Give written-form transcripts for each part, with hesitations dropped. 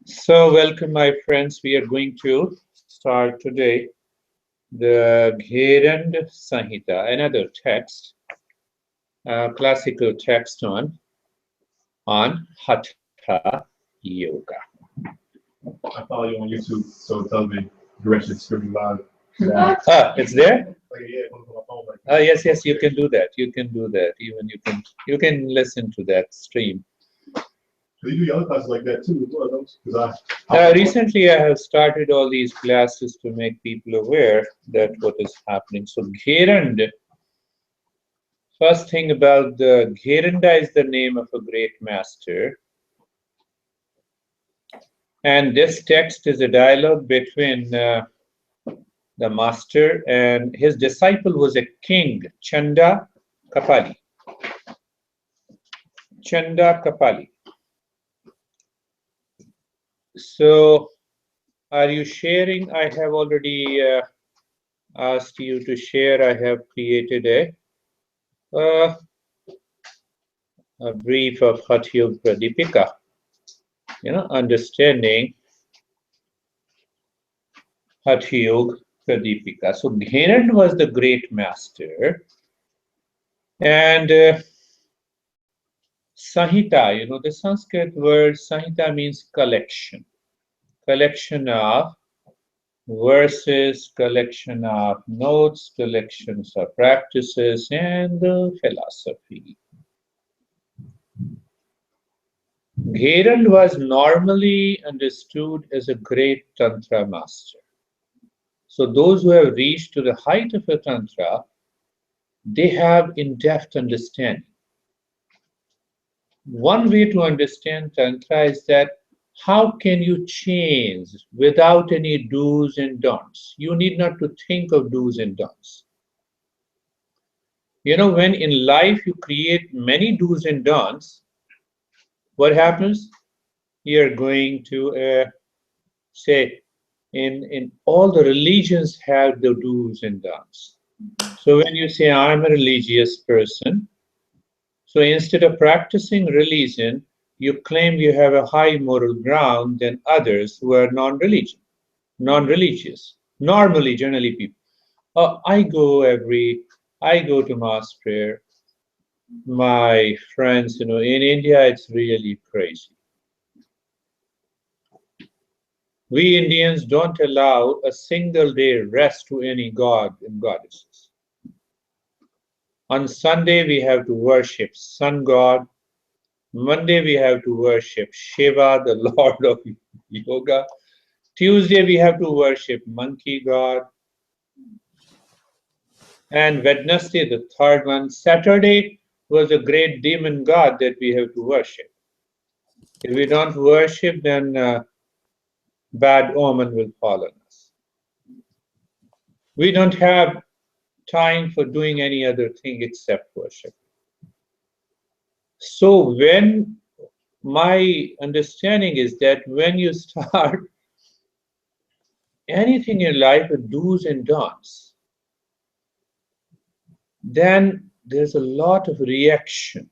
So, welcome, my friends. We are going to start today the Gheranda Samhita, another text, classical text on Hatha Yoga. I follow you on YouTube, so it tells me directions screaming loud. It's there? Yeah, Yes, you can do that. You can do that. Even you can listen to that stream. You do other classes like that too, as well, because Recently, I have started all these classes to make people aware that what is happening. So, Gheranda. First thing about the Gheranda is the name of a great master. And this text is a dialogue between the master and his disciple was a king, Chanda Kapali. Chanda Kapali. So, are you sharing? I have already asked you to share. I have created a brief of Hatha Yoga Pradipika. Understanding Hatha Yoga Pradipika. So Gheranda was the great master, and Samhita, the Sanskrit word Samhita means collection of verses, collection of notes, collections of practices, and philosophy. Gheranda was normally understood as a great Tantra master. So those who have reached to the height of a Tantra, they have in-depth understanding. One way to understand Tantra is that how can you change without any do's and don'ts? You need not to think of do's and don'ts. When in life you create many do's and don'ts, what happens? You're going to say, in all the religions have the do's and don'ts. So when you say, I'm a religious person, so instead of practicing religion, you claim you have a high moral ground than others who are non-religious. Normally, generally people. I go to mass prayer. My friends, in India, it's really crazy. We Indians don't allow a single day rest to any god and goddesses. On Sunday, we have to worship sun god. Monday, we have to worship Shiva, the Lord of Yoga. Tuesday, we have to worship monkey god. And Wednesday, the third one. Saturday was a great demon god that we have to worship. If we don't worship, then bad omen will fall on us. We don't have time for doing any other thing except worship. So when my understanding is that when you start anything in life with do's and don'ts, then there's a lot of reaction.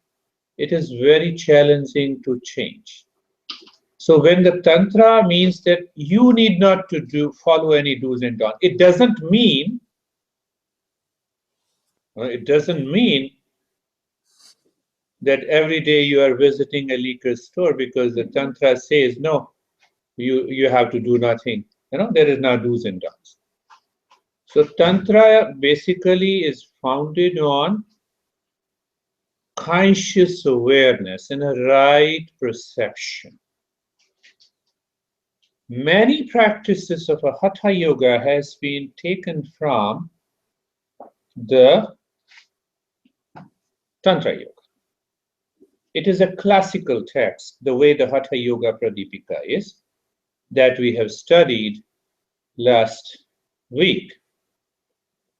It is very challenging to change. So when the Tantra means that you need not to follow any do's and don'ts, it doesn't mean that every day you are visiting a liquor store because the Tantra says, no, you have to do nothing. There is no do's and don'ts. So Tantra basically is founded on conscious awareness and a right perception. Many practices of a Hatha Yoga has been taken from the Tantra Yoga. It is a classical text, the way the Hatha Yoga Pradipika is, that we have studied last week.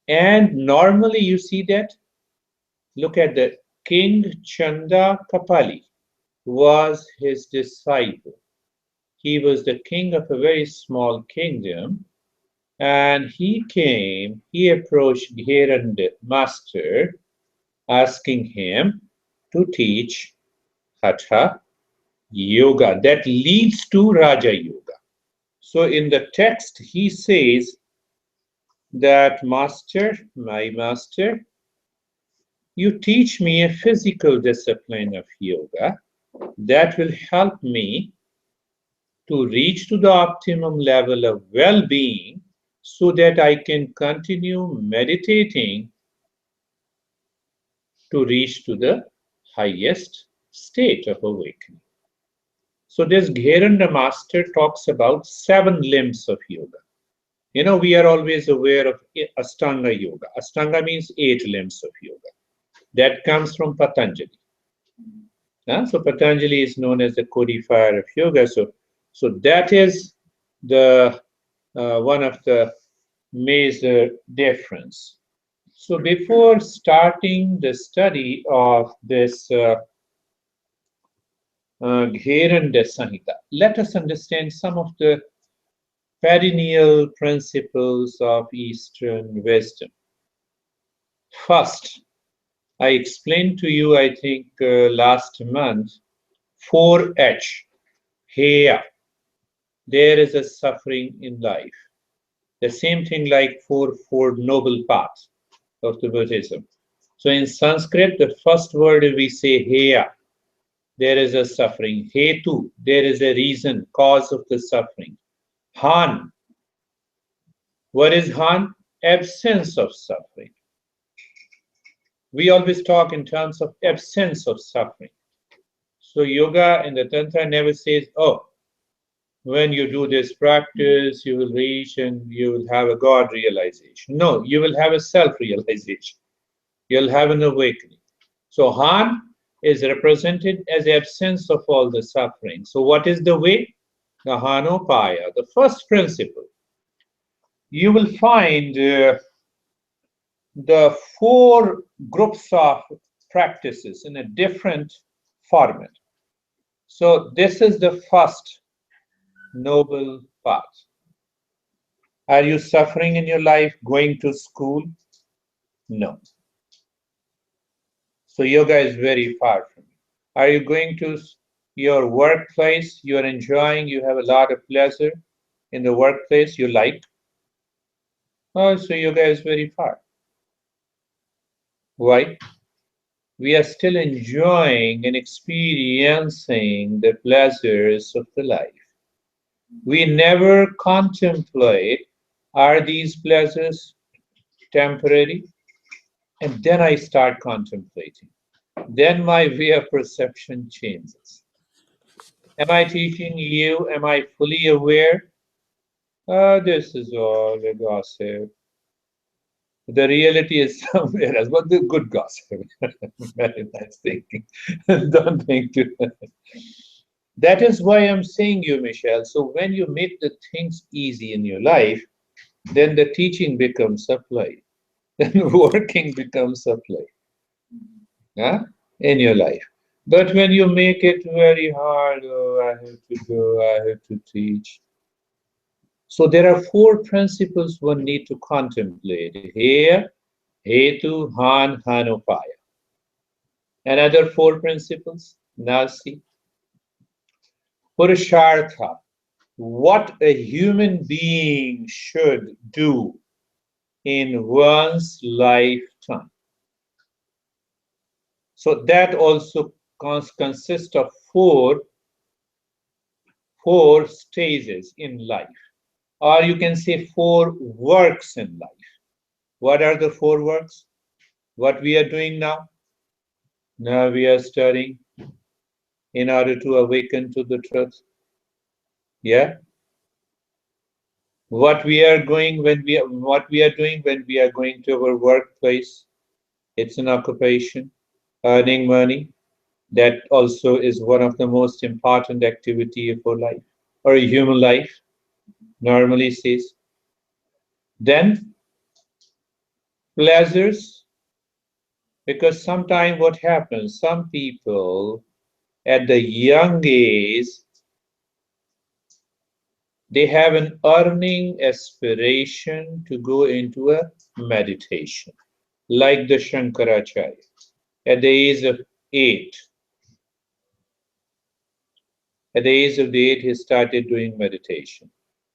And normally you see that, look at the King Chanda Kapali was his disciple. He was the king of a very small kingdom, and he approached Gheranda master, asking him to teach Hatha yoga that leads to Raja Yoga. So in the text, he says that, Master, my master, you teach me a physical discipline of yoga that will help me to reach to the optimum level of well-being so that I can continue meditating to reach to the highest state of awakening. So this Gheranda master talks about 7 limbs of yoga. You know, we are always aware of Ashtanga yoga. Ashtanga means 8 limbs of yoga. That comes from Patanjali. So Patanjali is known as the codifier of yoga. So that is the one of the major difference. So before starting the study of this Gheranda Samhita, let us understand some of the perennial principles of Eastern wisdom. First, I explained to you, I think last month, 4H, Heya. There is a suffering in life. The same thing like fourfold noble path of the Buddhism. So in Sanskrit, the first word we say Heya, there is a suffering. Hetu, there is a reason, cause of the suffering. Han, what is Han? Absence of suffering. We always talk in terms of absence of suffering. So yoga and the Tantra never says, oh, when you do this practice, you will reach and you will have a God realization. No, you will have a self-realization. You'll have an awakening. So Han is represented as absence of all the suffering. So what is the way? The Hanopaya, the first principle. You will find the 4 groups of practices in a different format. So this is the first noble path. Are you suffering in your life going to school? No. So yoga is very far from you. Are you going to your workplace? You are enjoying, you have a lot of pleasure in the workplace you like? Oh, so yoga is very far. Why? We are still enjoying and experiencing the pleasures of the life. We never contemplate, are these pleasures temporary? And then I start contemplating. Then my way of perception changes. Am I teaching you? Am I fully aware? This is all a gossip. The reality is somewhere else, but the good gossip. Very nice thinking. Don't think too much. That is why I'm saying you, Michelle. So when you make the things easy in your life, then the teaching becomes a play. Then working becomes a play. In your life. But when you make it very hard, oh, I have to go, I have to teach. So there are 4 principles one need to contemplate. Here, Hetu, Han, Hanopaya. Another 4 principles. Now see. Purushartha. What a human being should do in one's lifetime. So that also consists of 4 stages in life. Or you can say 4 works in life. What are the 4 works? What we are doing now? Now we are studying in order to awaken to the truth. Yeah. What we are doing when we are going to our workplace, it's an occupation, earning money. That also is one of the most important activity of our life, or a human life, normally says. Then pleasures, because sometimes what happens, some people at the young age, they have an earning aspiration to go into a meditation, like the Shankaracharya. At the age of 8, At the age of 8, he started doing meditation.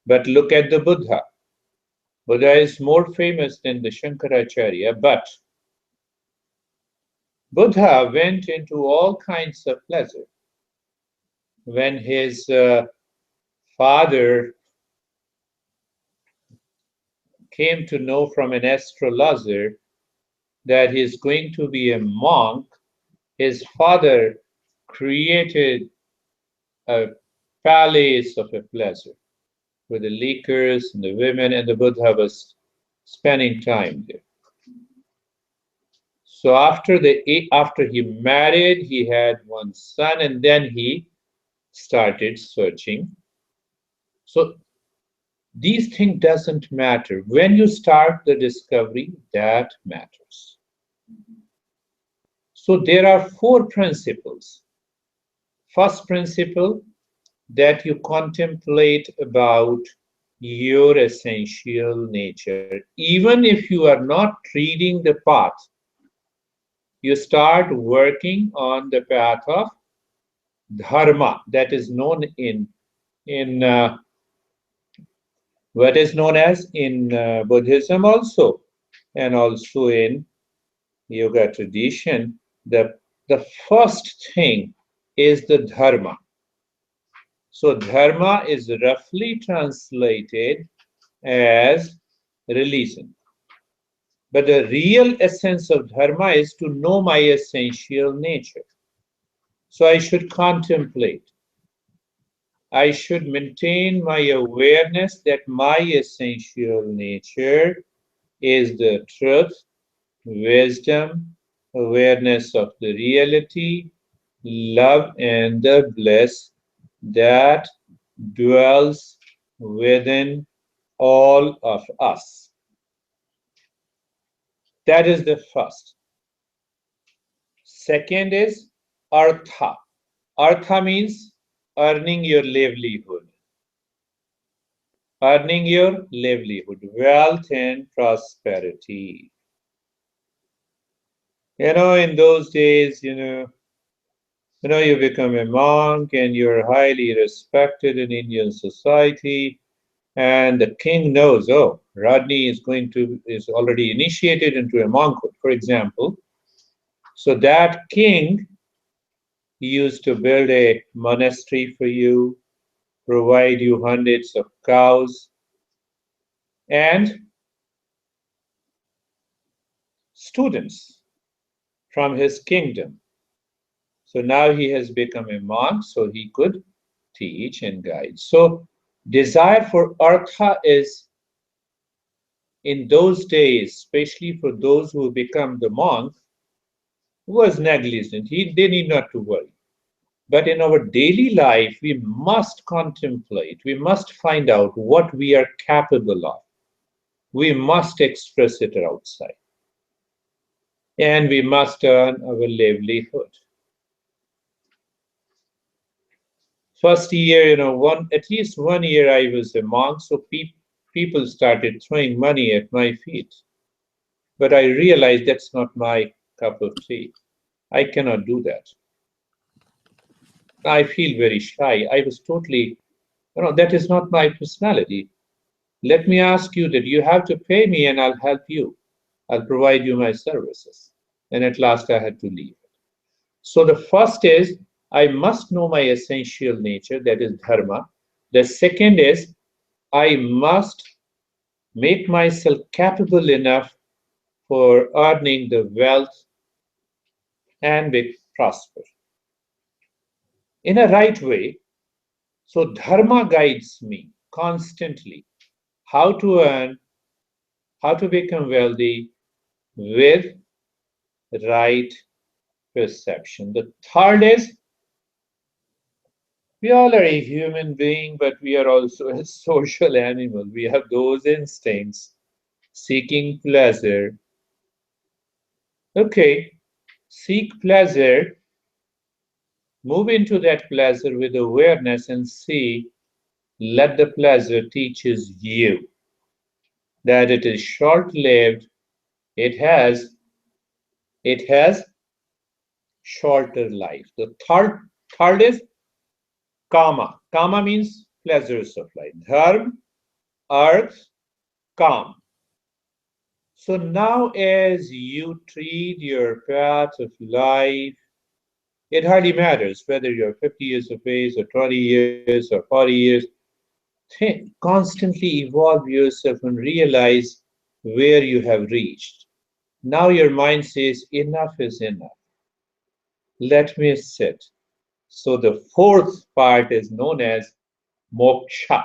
But look at the Buddha. Buddha is more famous than the Shankaracharya, but Buddha went into all kinds of pleasure. When his father came to know from an astrologer that he is going to be a monk, his father created a palace of a pleasure with the liquors and the women, and the Buddha was spending time there. So after he married, he had one son, and then he started searching. So these things doesn't matter. When you start the discovery, that matters. So there are 4 principles. First principle, that you contemplate about your essential nature. Even if you are not reading the path, you start working on the path of dharma, that is known in what is known as in Buddhism also, and also in yoga tradition. The first thing is the dharma. So dharma is roughly translated as religion. But the real essence of dharma is to know my essential nature. So I should contemplate. I should maintain my awareness that my essential nature is the truth, wisdom, awareness of the reality, love, and the bliss that dwells within all of us. That is the first. Second is artha. Artha means earning your livelihood. Earning your livelihood, wealth and prosperity. In those days, you become a monk and you're highly respected in Indian society, and the king knows, oh, Rodney is already initiated into a monkhood, for example. So that king used to build a monastery for you, provide you hundreds of cows, and students from his kingdom. So now he has become a monk, so he could teach and guide. So desire for artha is, in those days, especially for those who become the monk, was negligent. They need not to worry. But in our daily life, we must contemplate, we must find out what we are capable of. We must express it outside. And we must earn our livelihood. First year, at least 1 year I was a monk, so people started throwing money at my feet. But I realized that's not my cup of tea. I cannot do that. I feel very shy. I was totally, that is not my personality. Let me ask you that you have to pay me and I'll help you. I'll provide you my services. And at last I had to leave. So the first is, I must know my essential nature, that is dharma. The second is, I must make myself capable enough for earning the wealth and be prosper in a right way. So dharma guides me constantly how to earn, how to become wealthy with right perception. The third is, we all are a human being, but we are also a social animal. We have those instincts, seeking pleasure. Okay, seek pleasure, move into that pleasure with awareness and see, let the pleasure teaches you that it is short-lived, it has shorter life. The third is Kama. Kama means pleasures of life. Dharma, earth, calm. So now as you treat your path of life, it hardly matters whether you're 50 years of age or 20 years or 40 years. Constantly evolve yourself and realize where you have reached. Now your mind says, enough is enough. Let me sit. So the fourth part is known as moksha.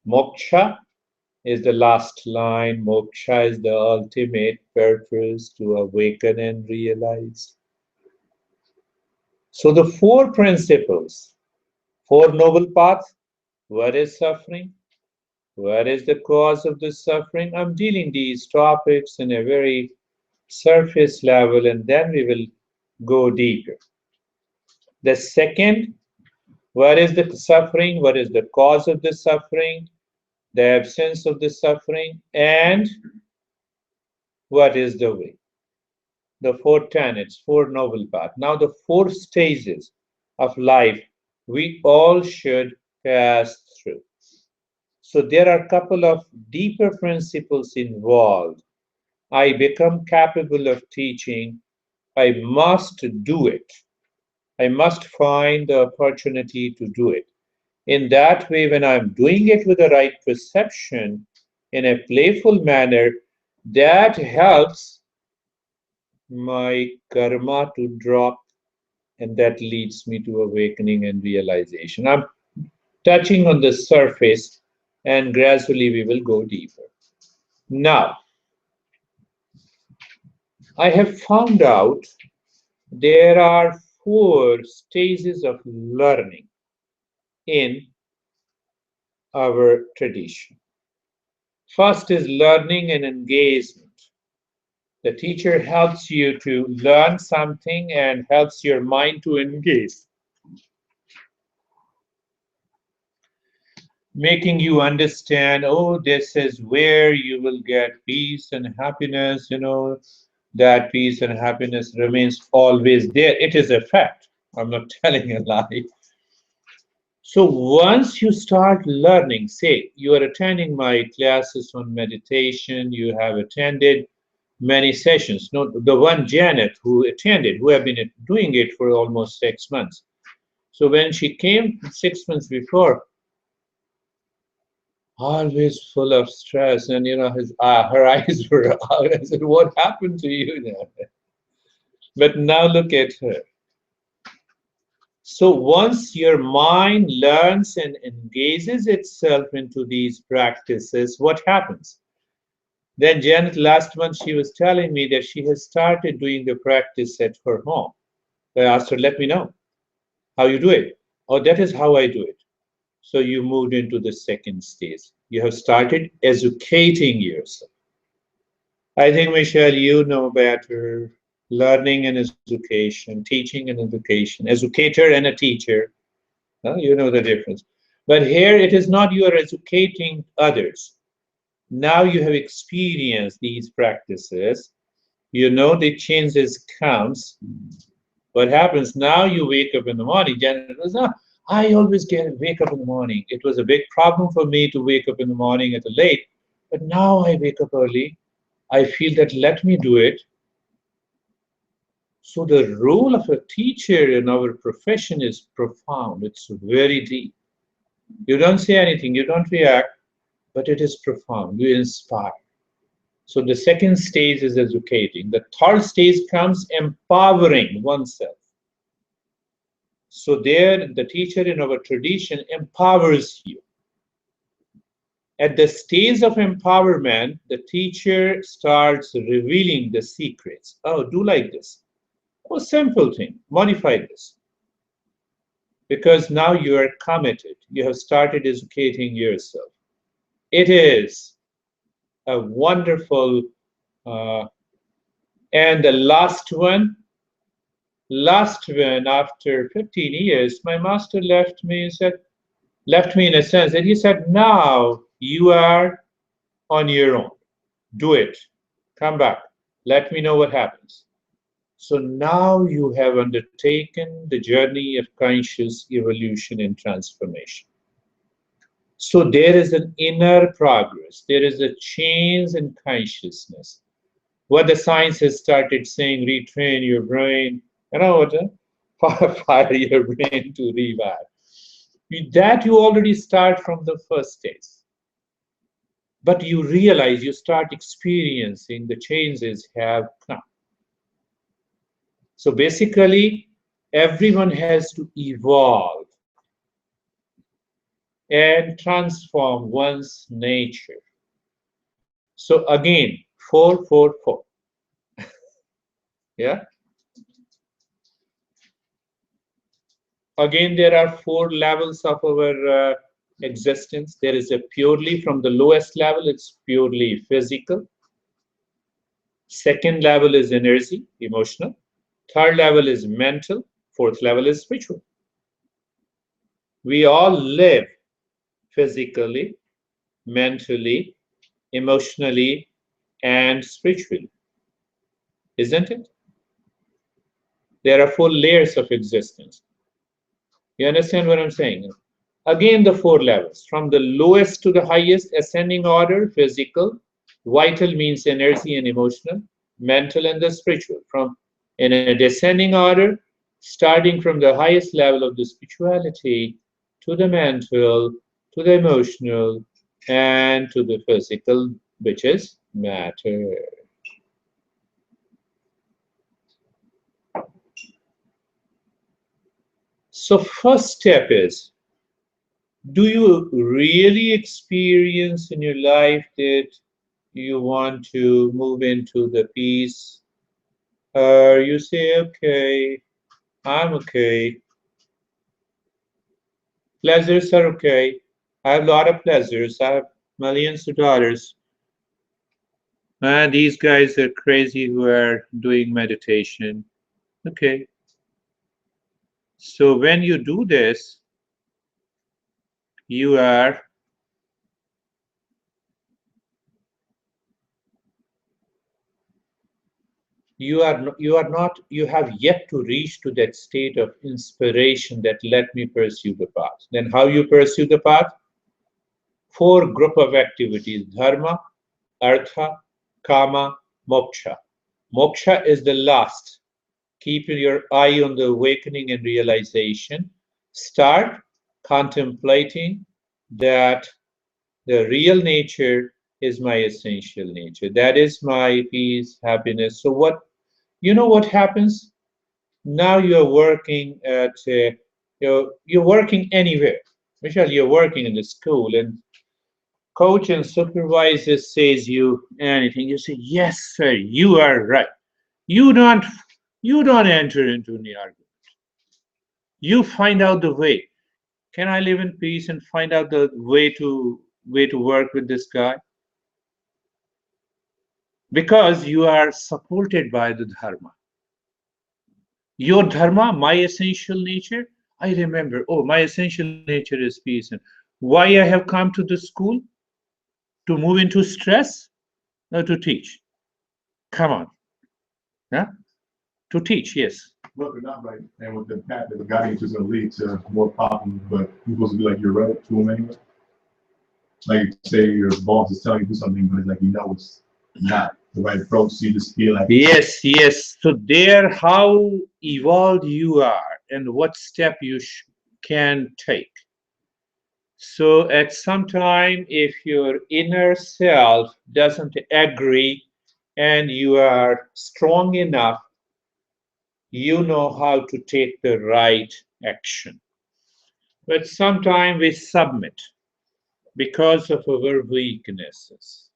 Moksha is the last line. Moksha is the ultimate purpose to awaken and realize. So the four principles, four noble paths. What is suffering? What is the cause of the suffering? I'm dealing these topics in a very surface level, and then we will go deeper. The second, what is the suffering? What is the cause of the suffering? The absence of the suffering, and what is the way? The four tenets, four noble paths. Now the four stages of life we all should pass through. So there are a couple of deeper principles involved. I become capable of teaching. I must do it. I must find the opportunity to do it. In that way, when I'm doing it with the right perception, in a playful manner, that helps my karma to drop, and that leads me to awakening and realization. I'm touching on the surface, and gradually we will go deeper. Now, I have found out there are four stages of learning in our tradition. First is learning and engagement. The teacher helps you to learn something and helps your mind to engage, making you understand, oh, this is where you will get peace and happiness, that peace and happiness remains always there. It is a fact. I'm not telling a lie. So once you start learning, say you are attending my classes on meditation, you have attended many sessions. No, the one Janet who attended, who have been doing it for almost 6 months. So when she came 6 months before, always full of stress, and her eyes were out. I said, "What happened to you now?" But now look at her. So once your mind learns and engages itself into these practices, what happens? Then Janet, last month, she was telling me that she has started doing the practice at her home. I asked her, let me know how you do it. Oh, that is how I do it. So you moved into the second stage. You have started educating yourself. I think, Michelle, you know better. Learning and education, teaching and education, educator and a teacher. You know the difference. But here it is not you are educating others. Now you have experienced these practices. You know the changes comes. What happens now? You wake up in the morning. Janet was, I always wake up in the morning. It was a big problem for me to wake up in the morning at a late, but now I wake up early. I feel that let me do it. So the role of a teacher in our profession is profound. It's very deep. You don't say anything, you don't react, but it is profound. You inspire. So the second stage is educating. The third stage comes empowering oneself. So there, the teacher in our tradition empowers you. At the stage of empowerment, the teacher starts revealing the secrets. Oh, do like this. Oh, simple thing, modify this. Because now you are committed. You have started educating yourself. It is a wonderful, and the last one, after 15 years, my master left me and said, left me in a sense that he said, now you are on your own. Do it. Come back. Let me know what happens. So now you have undertaken the journey of conscious evolution and transformation. So there is an inner progress. There is a change in consciousness. What the science has started saying, retrain your brain, you know what? Fire your brain to rewire. That you already start from the first stage. But you realize, you start experiencing the changes have come. So basically, everyone has to evolve and transform one's nature. So again, 444. Yeah. Again, there are 4 levels of our existence. There is a purely, from the lowest level, it's purely physical. Second level is energy, emotional. Third level is mental. Fourth level is spiritual. We all live physically, mentally, emotionally, and spiritually, isn't it? There are 4 layers of existence. You understand what I'm saying? Again, the 4 levels, from the lowest to the highest, ascending order, physical, vital means energy and emotional, mental, and the spiritual. From in a descending order, starting from the highest level of the spirituality to the mental, to the emotional, and to the physical, which is matter. So first step is, do you really experience in your life that you want to move into the peace? Or you say, okay, I'm okay. Pleasures are okay. I have a lot of pleasures. I have millions of dollars. And these guys are crazy who are doing meditation. Okay. So when you do this, you are you have yet to reach to that state of inspiration that let me pursue the path. Then how you pursue the path? 4 group of activities: dharma, artha, kama, moksha. Moksha is the last. Keep your eye on the awakening and realization. Start contemplating that the real nature is my essential nature. That is my peace, happiness. So what happens? Now you're working at, you're working anywhere. Michelle, you're working in the school, and coach and supervisor says you anything. You say, yes, sir, you are right. You don't, you don't enter into any argument. You find out the way. Can I live in peace and find out the way to work with this guy? Because you are supported by the dharma. Your dharma, my essential nature, I remember, oh, my essential nature is peace. And why I have come to the school? To move into stress? No, to teach. Come on. Yeah? To teach, yes. Well, they're not right. And with the path that the guidance is going to lead to more problems, but you're supposed to be like you're right to them anyway. Like, say your boss is telling you to do something, but it's like, it's not the right approach. So you just feel like, Yes. So there, how evolved you are and what step you can take. So at some time, if your inner self doesn't agree and you are strong enough, you know how to take the right action. But sometimes we submit because of our weaknesses.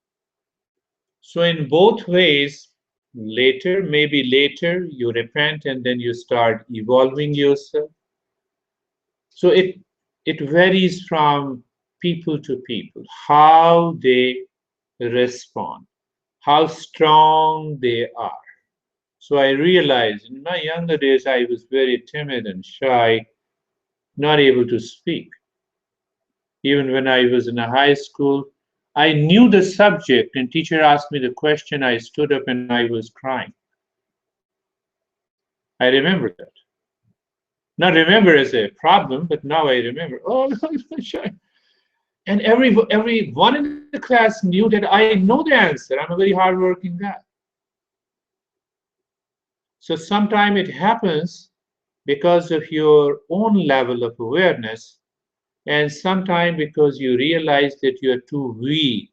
So in both ways, maybe later, you repent and then you start evolving yourself. So it varies from people to people, how they respond, how strong they are. So I realized in my younger days, I was very timid and shy, not able to speak. Even when I was in a high school, I knew the subject and teacher asked me the question, I stood up and I was crying. I remember that. Not remember as a problem, but now I remember. Oh, and every one in the class knew that I know the answer. I'm a very hardworking guy. So sometimes it happens because of your own level of awareness, and sometimes because you realize that you are too weak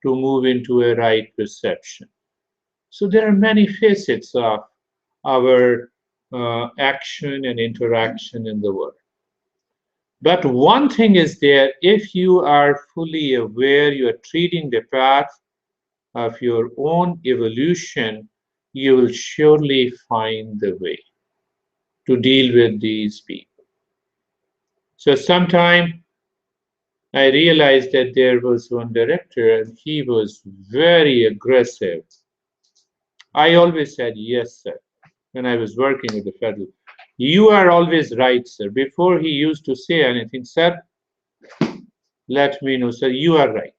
to move into a right perception. So there are many facets of our action and interaction in the world. But one thing is there, if you are fully aware, you are treating the path of your own evolution, you will surely find the way to deal with these people. So sometime I realized that there was one director and he was very aggressive. I always said, yes, sir, when I was working with the federal. You are always right, sir. Before he used to say anything, sir, let me know, sir, you are right.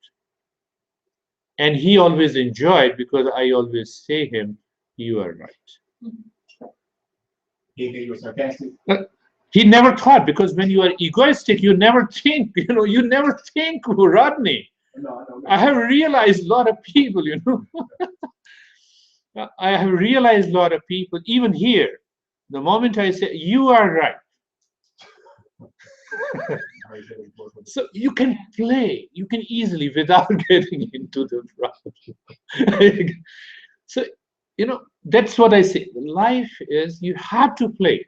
And he always enjoyed because I always say him, you are right. You were sarcastic? He never thought, because when you are egoistic, you never think, you never think, Rodney. No. I have realized a lot of people, I have realized a lot of people, even here, the moment I say, you are right. So you can play, you can easily, without getting into the problem. So, that's what I say. Life is, you have to play.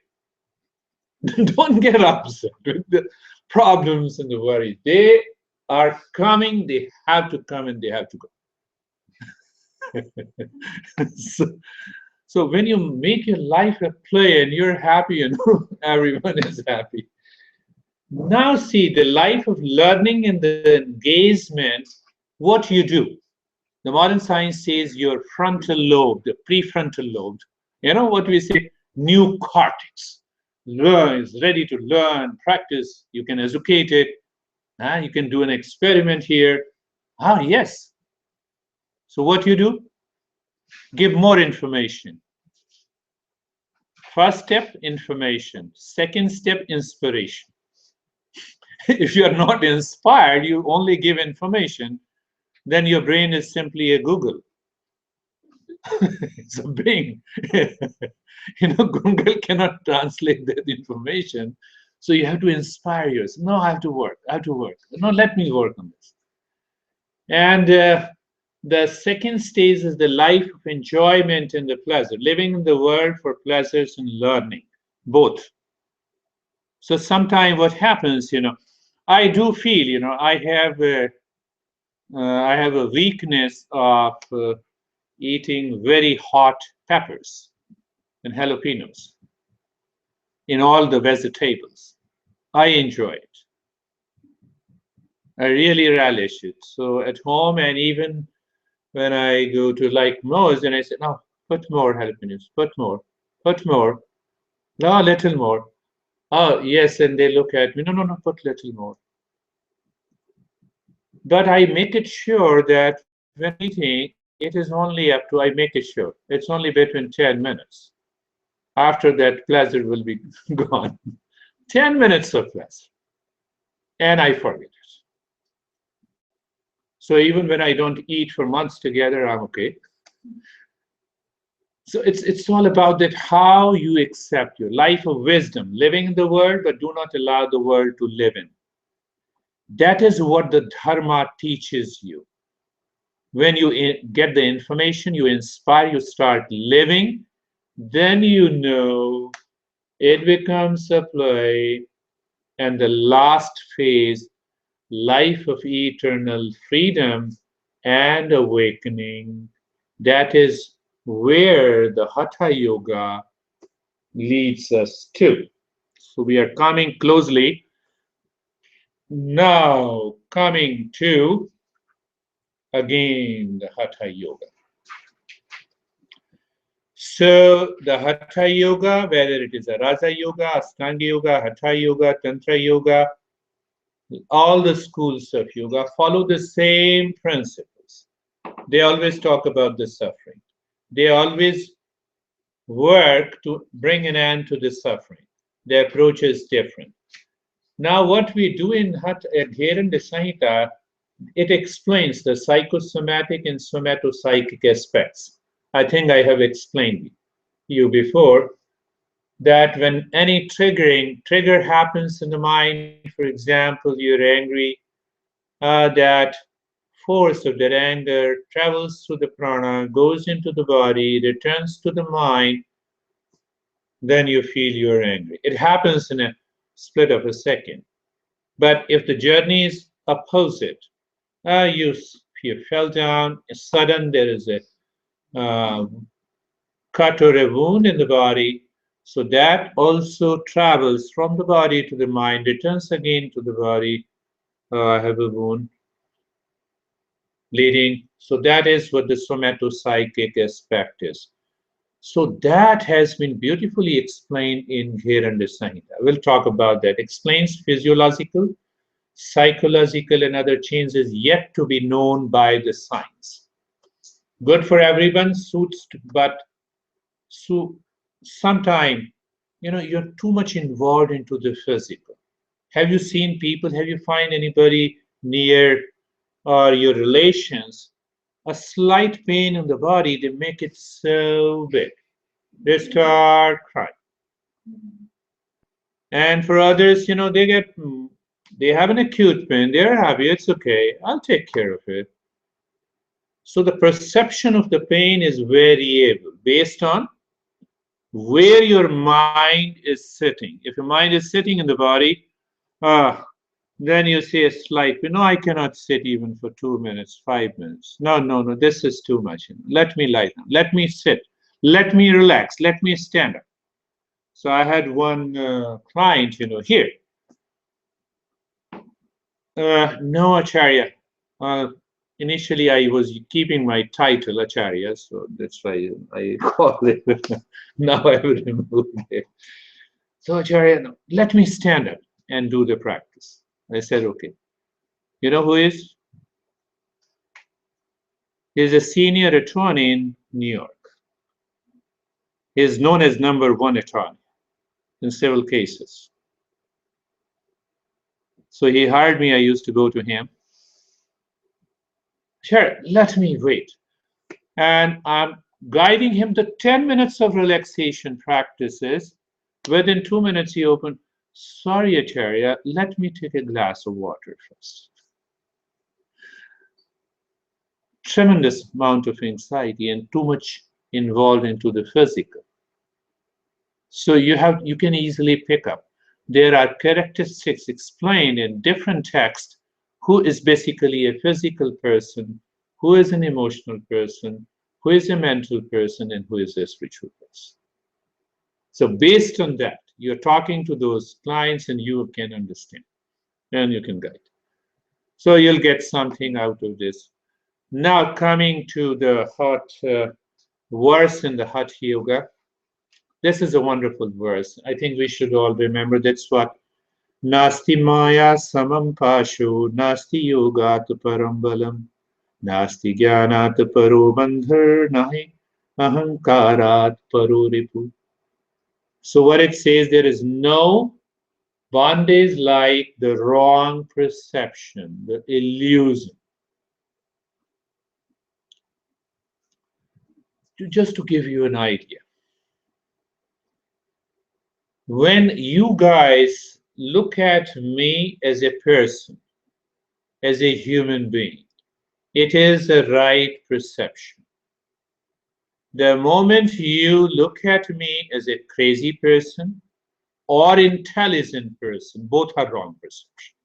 Don't get upset with the problems and the worries. They are coming, they have to come, and they have to go. So when you make your life a play and you're happy and everyone is happy. Now see, the life of learning and the engagement, what you do. The modern science says your frontal lobe, the prefrontal lobe, what we say, new cortex. Learn, is ready to learn, practice, you can educate it. You can do an experiment here. Yes. So what you do? Give more information. First step, information. Second step, inspiration. If you are not inspired, you only give information, then your brain is simply a Google. It's a Bing. Google cannot translate that information. So you have to inspire yourself. No, I have to work. No, let me work on this. And the second stage is the life of enjoyment and the pleasure, living in the world for pleasures and learning, both. So sometimes what happens, I do feel, I have a weakness of eating very hot peppers and jalapenos in all the vegetables. I enjoy it. I really relish it. So at home, and even when I go to like Mo's, and I say, no, put more jalapenos, put more, no, a little more. Oh, yes, and they look at me, no, put little more. But I make it sure that when I'm eating, it is only up to, I make it sure, it's only between 10 minutes. After that, pleasure will be gone. 10 minutes of pleasure. And I forget it. So even when I don't eat for months together, I'm okay. So it's all about that, how you accept your life of wisdom, living in the world, but do not allow the world to live in. That is what the Dharma teaches you. When you get the information, you inspire, you start living, then it becomes a play. And the last phase, life of eternal freedom and awakening, that is where the Hatha Yoga leads us to. So we are coming closely. Now coming to, again, the Hatha Yoga. So the Hatha Yoga, whether it is a Raja Yoga, Ashtanga Yoga, Hatha Yoga, Tantra Yoga, all the schools of yoga follow the same principles. They always talk about the suffering. They always work to bring an end to the suffering. The approach is different. Now, what we do in Gheranda Samhita, it explains the psychosomatic and somatopsychic aspects. I think I have explained you before that when any trigger happens in the mind, for example, you're angry, that force of that anger travels through the prana, goes into the body, returns to the mind, then you feel you're angry. It happens in a split of a second. But if the journey is opposite, you fell down, sudden there is a cut or a wound in the body, so that also travels from the body to the mind, returns again to the body. I have a wound, bleeding. So that is what the somatopsychic aspect is. So that has been beautifully explained in Gheranda Samhita. We'll talk about that. Explains physiological, psychological, and other changes yet to be known by the science. Good for everyone, suits, but so sometime, you're too much involved into the physical. Have you seen people? Have you find anybody near or your relations? A slight pain in the body, they make it so big. They start crying. And for others, they have an acute pain. They're happy. It's okay. I'll take care of it. So the perception of the pain is variable based on where your mind is sitting. If your mind is sitting in the body, then you say a slight pain. No, I cannot sit even for 2 minutes, 5 minutes. No, this is too much. Let me lie down. Let me sit. Let me relax. Let me stand up. So I had one client, here. No, Acharya. Initially, I was keeping my title, Acharya, so that's why I call it. Now I will remove it. So, Acharya, no, let me stand up and do the practice. I said, okay. You know who is? He's a senior attorney in New York. He's known as #1 attorney in several cases. So he hired me. I used to go to him. Sure, let me wait. And I'm guiding him to 10 minutes of relaxation practices. Within 2 minutes, he opened, sorry, Acharya, let me take a glass of water first. Tremendous amount of anxiety and too much involved into the physical. So you can easily pick up. There are characteristics explained in different texts. Who is basically a physical person, who is an emotional person, who is a mental person, and who is a spiritual person. So based on that, you're talking to those clients and you can understand and you can guide. So you'll get something out of this. Now coming to the hot verse in the Hatha Yoga. This is a wonderful verse. I think we should all remember that's what Nasti Maya Samam Pasho Nasti Yogat Parambalam Nasti Jnanat Paro Bandhar Nahi Ahankarat Paro Ripu. So what it says, there is no bondage like the wrong perception, the illusion. Just to give you an idea, when you guys look at me as a person, as a human being, it is a right perception. The moment you look at me as a crazy person or intelligent person, both are wrong perception.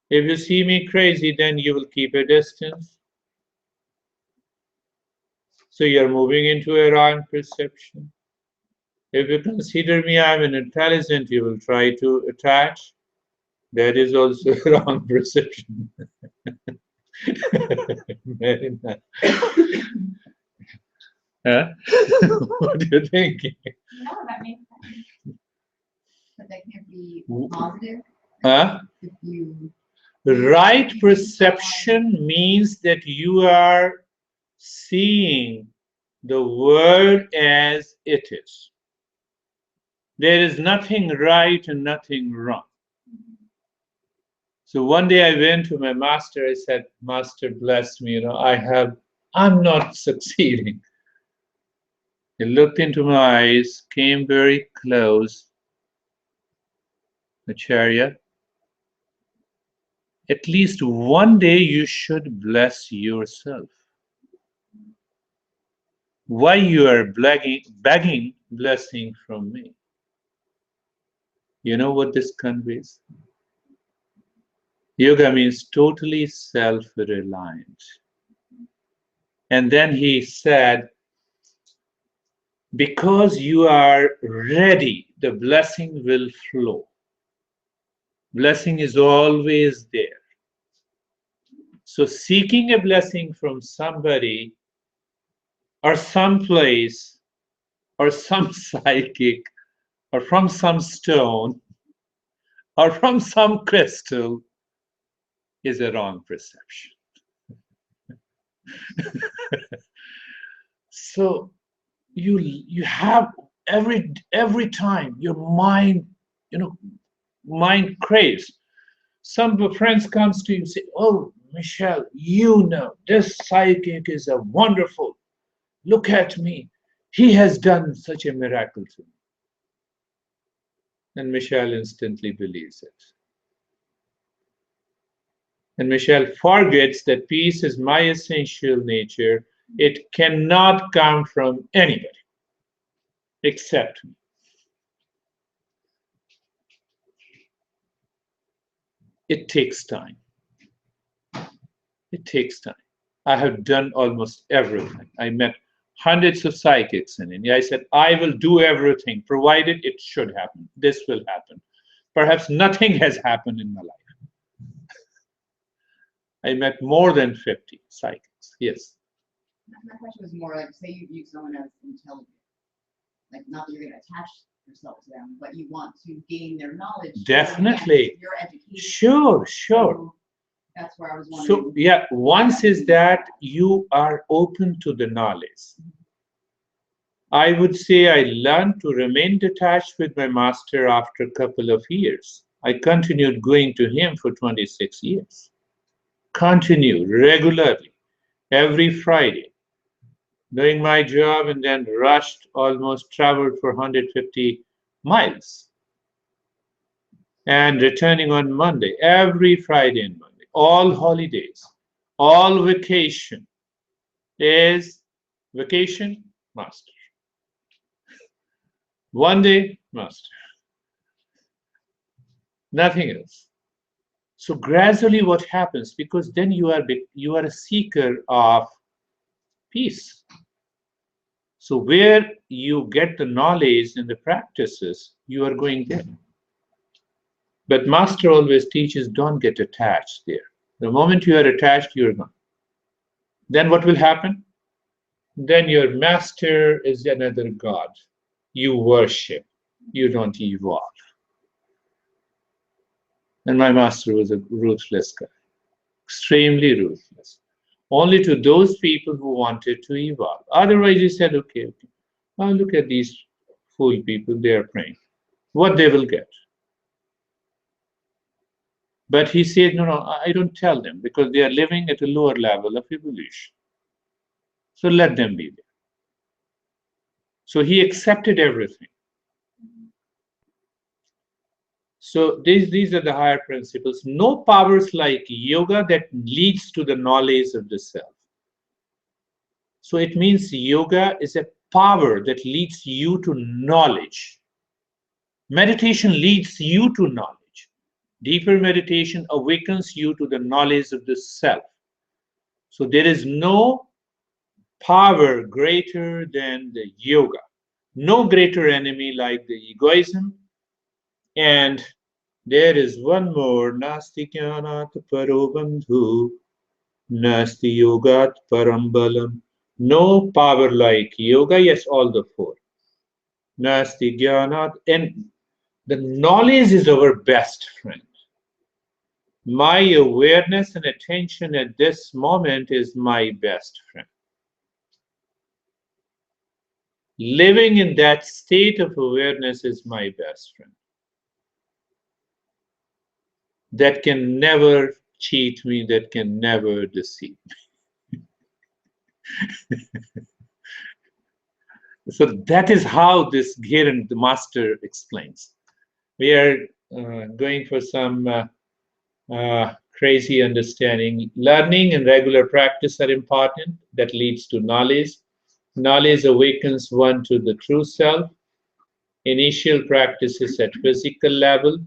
If you see me crazy, then you will keep a distance. So you're moving into a wrong perception. If you consider me I'm an intelligent, you will try to attach. That is also a wrong perception. Very nice. Huh? What do you think? No, that makes sense. But that can't be positive. Huh? If you Right perception means that you are seeing the world as it is. There is nothing right and nothing wrong. So one day I went to my master, I said, Master, bless me, I'm not succeeding. He looked into my eyes, came very close. Acharya, at least one day you should bless yourself. Why you are begging blessing from me? You know what this conveys? Yoga means totally self-reliant. And then he said, because you are ready, the blessing will flow. Blessing is always there. So seeking a blessing from somebody or some place or some psychic or from some stone or from some crystal is a wrong perception. So you have every time your mind, mind craves. Some friends comes to you and say, oh, Michelle, this psychic is a wonderful. Look at me. He has done such a miracle to me. And Michelle instantly believes it. And Michelle forgets that peace is my essential nature. It cannot come from anybody except me. It takes time. It takes time. I have done almost everything. I met hundreds of psychics in India. I said, I will do everything, provided it should happen. This will happen. Perhaps nothing has happened in my life. I met more than 50 psychics. Yes. My question was more like, say you view someone as intelligent, like not that you're going to attach yourself to them, but you want to gain their knowledge. Definitely. Your education. Sure. So that's where I was wondering. So yeah, once is that you are open to the knowledge. I would say I learned to remain detached with my master after a couple of years. I continued going to him for 26 years. Continue regularly, every Friday, doing my job and then almost traveled for 150 miles. And returning on Monday, every Friday and Monday, all holidays, all vacation is vacation, master. One day, master. Nothing else. So gradually what happens, because then you are a seeker of peace. So where you get the knowledge and the practices, you are going there. But master always teaches, don't get attached there. The moment you are attached, you're gone. Then what will happen? Then your master is another god. You worship. You don't evolve. And my master was a ruthless guy. Extremely ruthless. Only to those people who wanted to evolve. Otherwise, he said, okay. Oh, look at these fool people, they are praying. What they will get. But he said, no, I don't tell them because they are living at a lower level of evolution. So let them be there. So he accepted everything. So these are the higher principles. No powers like yoga that leads to the knowledge of the self. So it means yoga is a power that leads you to knowledge. Meditation leads you to knowledge. Deeper meditation awakens you to the knowledge of the self. So there is no power greater than the yoga. No greater enemy like the egoism. And there is one more, Nasti Jnanat Paro Bandhu, Nasti Yogat Parambalam. No power like yoga, yes, all the four. Nasti Jnanat, and the knowledge is our best friend. My awareness and attention at this moment is my best friend. Living in that state of awareness is my best friend. That can never cheat me, that can never deceive me. So that is how this Gheranda, the master, explains. We are going for some crazy understanding. Learning and regular practice are important. That leads to knowledge. Knowledge awakens one to the true self. Initial practices at physical level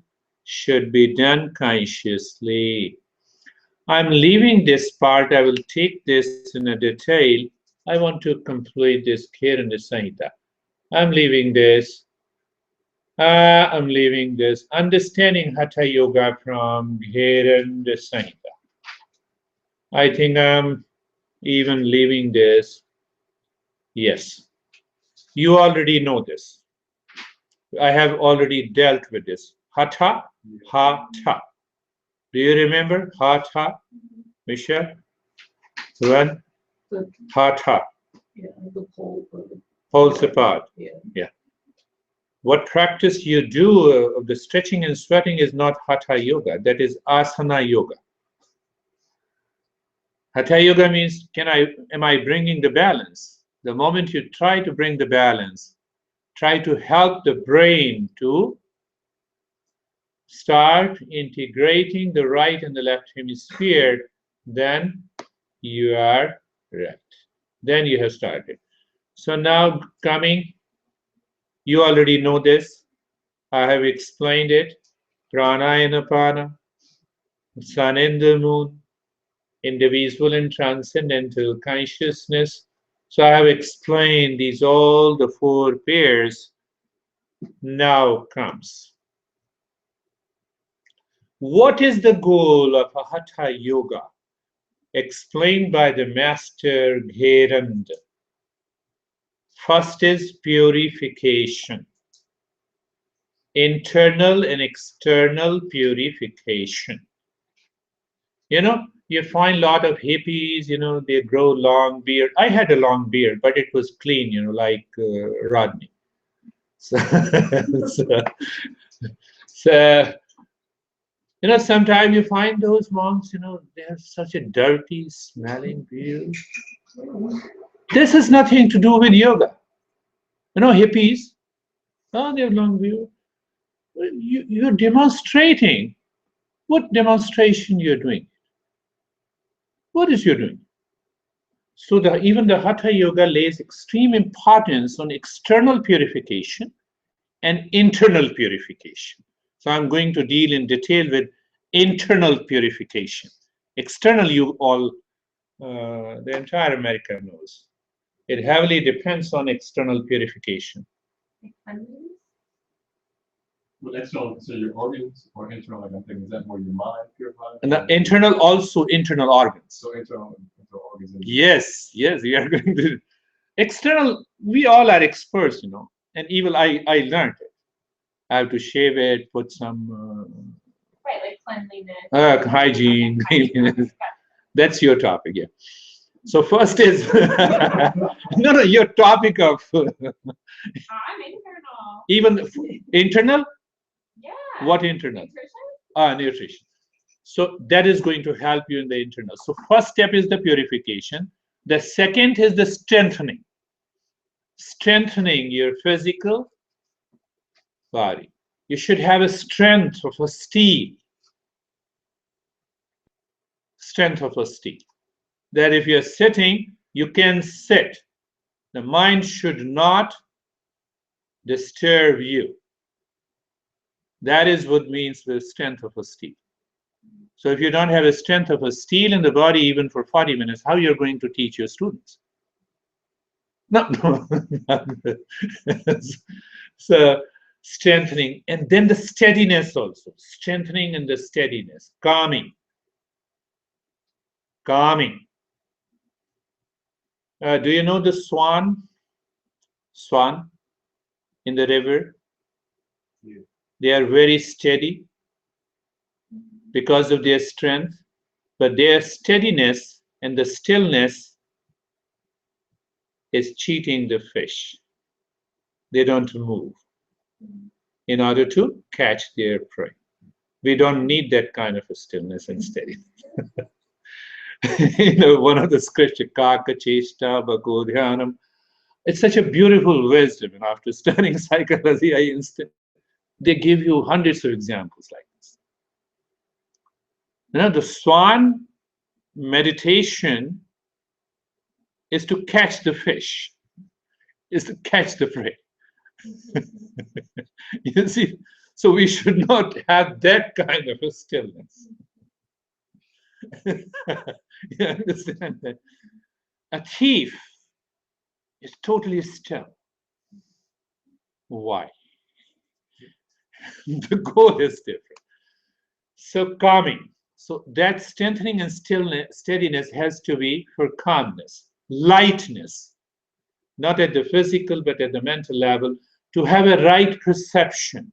should be done consciously. I'm leaving this part. I will take this in a detail. I want to complete this Gheranda Samhita. I'm leaving this. I'm leaving this. Understanding Hatha Yoga from Gheranda Samhita. I think I'm even leaving this. Yes. You already know this. I have already dealt with this. Hatha, Hatha. Do you remember Hatha, Michelle? One, Hatha. Yeah, the pole. Poles apart. Yeah. What practice you do of the stretching and sweating is not Hatha Yoga. That is Asana Yoga. Hatha Yoga means, am I bringing the balance? The moment you try to bring the balance, try to help the brain to start integrating the right and the left hemisphere, then you are right. Then you have started. So now coming, you already know this. I have explained it. Pranayama, sun and the moon, individual and transcendental consciousness. So I have explained these, all the four pairs. Now comes, what is the goal of a Hatha Yoga? Explained by the master Gheranda. First is purification. Internal and external purification. You know, you find a lot of hippies, they grow long beard. I had a long beard, but it was clean, like Rodney. So, so sometimes you find those monks, they have such a dirty smelling beard. This has nothing to do with yoga. Hippies, they have long beard. You're demonstrating. What demonstration you're doing? What is you doing? So even the Hatha Yoga lays extreme importance on external purification and internal purification. So I'm going to deal in detail with internal purification. External, you all, the entire America knows. It heavily depends on external purification. Well, external, so your organs or internal, like I'm thinking, is that more your mind purified? And the internal, also internal organs. So internal organs. Yes, we are going to. External, we all are experts, and even I learned it. I have to shave it, put some right, like cleanliness, hygiene, cleanliness. That's your topic, yeah. So first is no, your topic of I'm internal. even internal. Yeah. What internal? Nutrition. Nutrition. So that is going to help you in the internal. So first step is the purification. The second is the strengthening. Strengthening your physical body. You should have a strength of a steel. Strength of a steel. That if you're sitting, you can sit. The mind should not disturb you. That is what means the strength of a steel. So if you don't have a strength of a steel in the body even for 40 minutes, how you're going to teach your students? No. So strengthening, and then the steadiness also. Strengthening and the steadiness. Calming. Do you know the swan? Swan in the river? Yeah. They are very steady because of their strength, but their steadiness and the stillness is cheating the fish. They don't move in order to catch their prey. We don't need that kind of a stillness and steadiness. One of the scripture, Kaka Cheshta Bhako Dhyanam. It's such a beautiful wisdom. And after studying psychology, they give you hundreds of examples like this. The swan meditation is to catch the fish, is to catch the prey. You see, so we should not have that kind of a stillness. You understand that? A thief is totally still. Why? The goal is different. So calming. So that strengthening and stillness, steadiness has to be for calmness, lightness, not at the physical but at the mental level, to have a right perception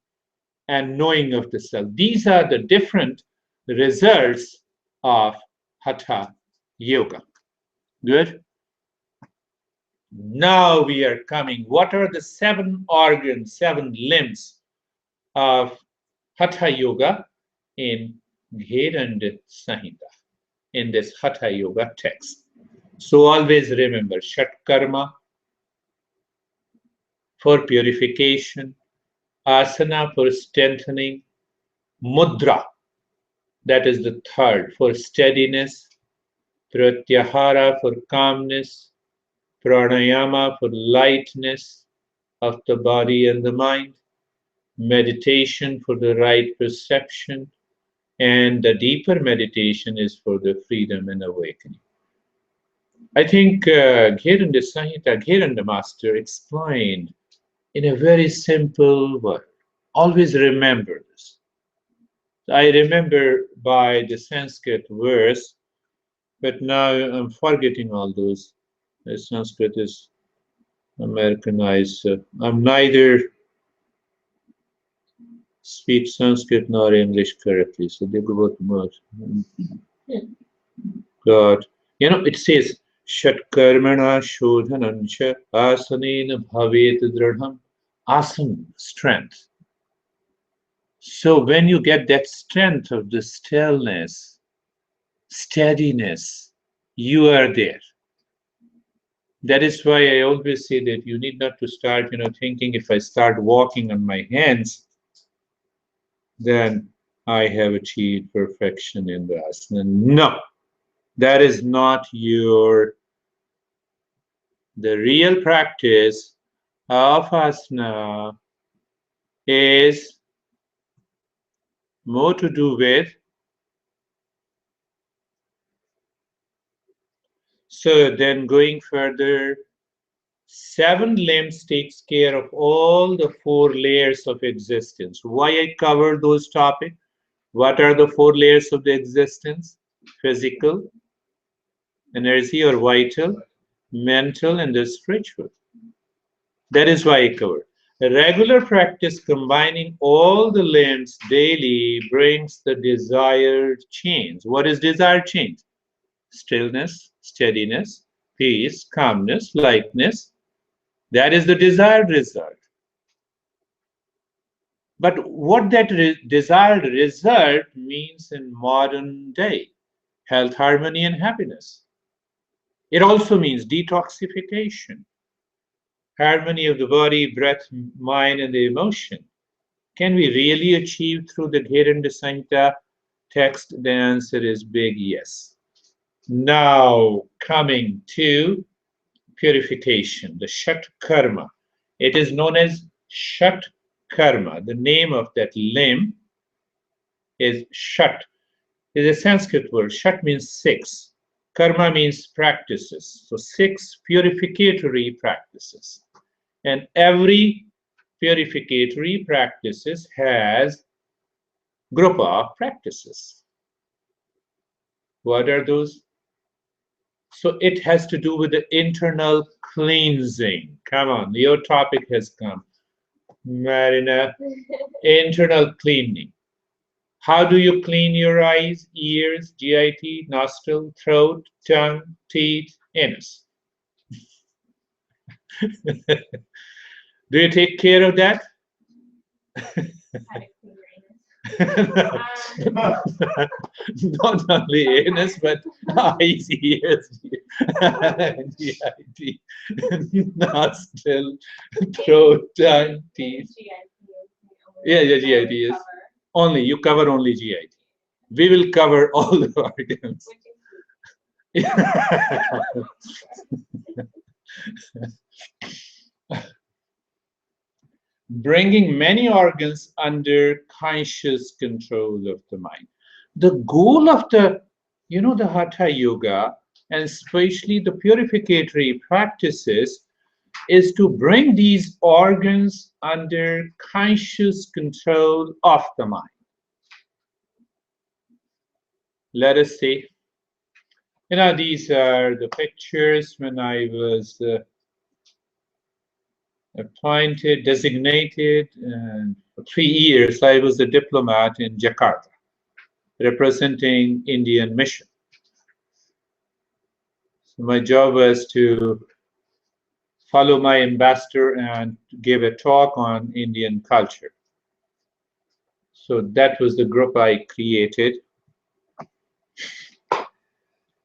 and knowing of the self. These are the different results of Hatha Yoga. Good? Now we are coming. What are the 7 organs, 7 limbs of Hatha Yoga in Gheranda Samhita, in this Hatha Yoga text? So always remember Shatkarma for purification, Asana for strengthening, Mudra, that is the 3rd, for steadiness, Pratyahara for calmness, Pranayama for lightness of the body and the mind, meditation for the right perception, and the deeper meditation is for the freedom and awakening. I think Gheranda Samhita, Gheranda Master explained in a very simple word. Always remember this. I remember by the Sanskrit verse, but now I'm forgetting all those. The Sanskrit is Americanized. I'm neither speak Sanskrit nor English correctly, so they go both much. God, it says Shatkarmana Shodhanancha Asanena Bhavet Dradham. Asana, strength. So when you get that strength of the stillness, steadiness, you are there. That is why I always say that you need not to start, thinking if I start walking on my hands, then I have achieved perfection in the asana. No, that is not the real practice of asana is more to do with, so then going further, 7 limbs takes care of all the 4 layers of existence. Why I cover those topics? What are the 4 layers of the existence? Physical, energy or vital, mental, and the spiritual. That is why I cover. A regular practice combining all the limbs daily brings the desired change. What is desired change? Stillness, steadiness, peace, calmness, lightness. That is the desired result. But what that desired result means in modern day, health, harmony, and happiness. It also means detoxification, harmony of the body, breath, mind, and the emotion. Can we really achieve through the Gheranda Samhita text? The answer is big yes. Now coming to purification, the Shatkarma. It is known as Shatkarma. The name of that limb is Shat. It is a Sanskrit word. Shat means 6. Karma means practices. So 6 purificatory practices. And every purificatory practices has group of practices. What are those? So it has to do with the internal cleansing. Come on, your topic has come. Marina, internal cleaning. How do you clean your eyes, ears, GIT, nostril, throat, tongue, teeth, anus? Do you take care of that? Not only anus, but eyes, ears, GIT, nostril, throat, tongue, teeth. Yeah, GIT is. Only, you cover only GIT. We will cover all the organs. Bringing many organs under conscious control of the mind. The goal of the Hatha Yoga, and especially the purificatory practices, is to bring these organs under conscious control of the mind. Let us see. These are the pictures when I was appointed, designated, and for 3 years I was a diplomat in Jakarta, representing Indian mission. So my job was to follow my ambassador and give a talk on Indian culture. So that was the group I created.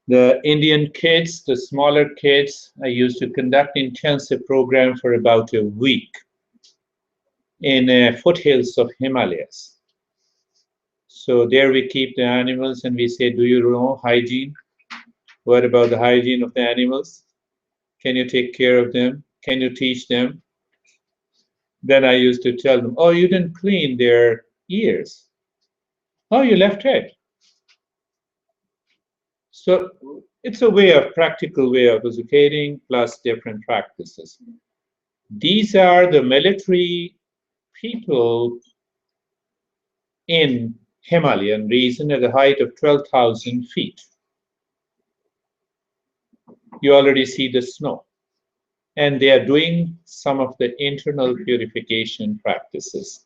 The Indian kids, the smaller kids, I used to conduct intensive program for about a week in foothills of Himalayas. So there we keep the animals and we say, do you know hygiene? What about the hygiene of the animals? Can you take care of them? Can you teach them? Then I used to tell them, oh, you didn't clean their ears. Oh, you left it. So it's a practical way of educating plus different practices. These are the military people in Himalayan region at a height of 12,000 feet. You already see the snow. And they are doing some of the internal purification practices.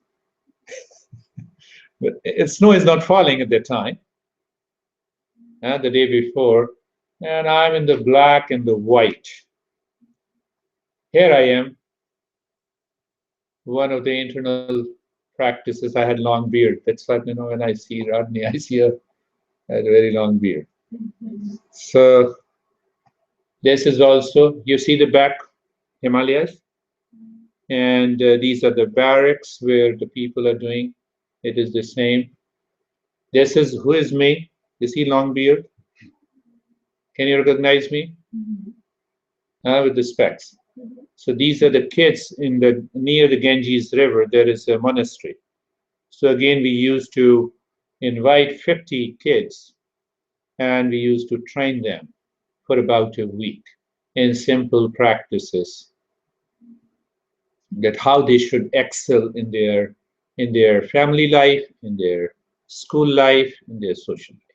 But snow is not falling at the time. The day before, and I'm in the black and the white. Here I am. One of the internal practices, I had long beard. That's why, when I see Rodney, I see a very long beard. So this is also, you see the back Himalayas, and these are the barracks where the people are doing. It is the same. This is who is me. You see long beard? Can you recognize me? With the specs. So these are the kids near the Ganges River. There is a monastery. So again, we used to invite 50 kids, and we used to train them for about a week in simple practices, that how they should excel in their family life, in their school life, in their social life.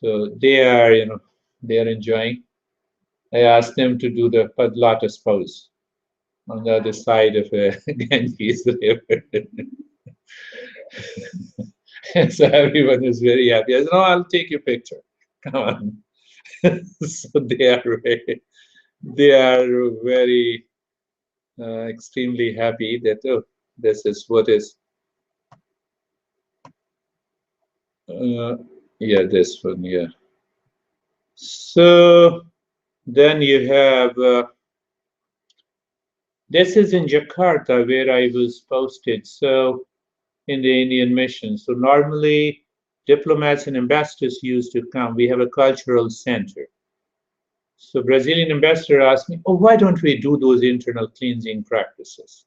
So they are enjoying. I asked them to do the Padlotus pose on the other side of a Ganges river. And so everyone is very happy. I said, no, I'll take your picture. Come on. So they are very extremely happy that, oh, this is what is. Yeah, this one, yeah. So then you have, this is in Jakarta where I was posted. So in the Indian mission. So normally diplomats and ambassadors used to come. We have a cultural center. So Brazilian ambassador asked me, oh, why don't we do those internal cleansing practices?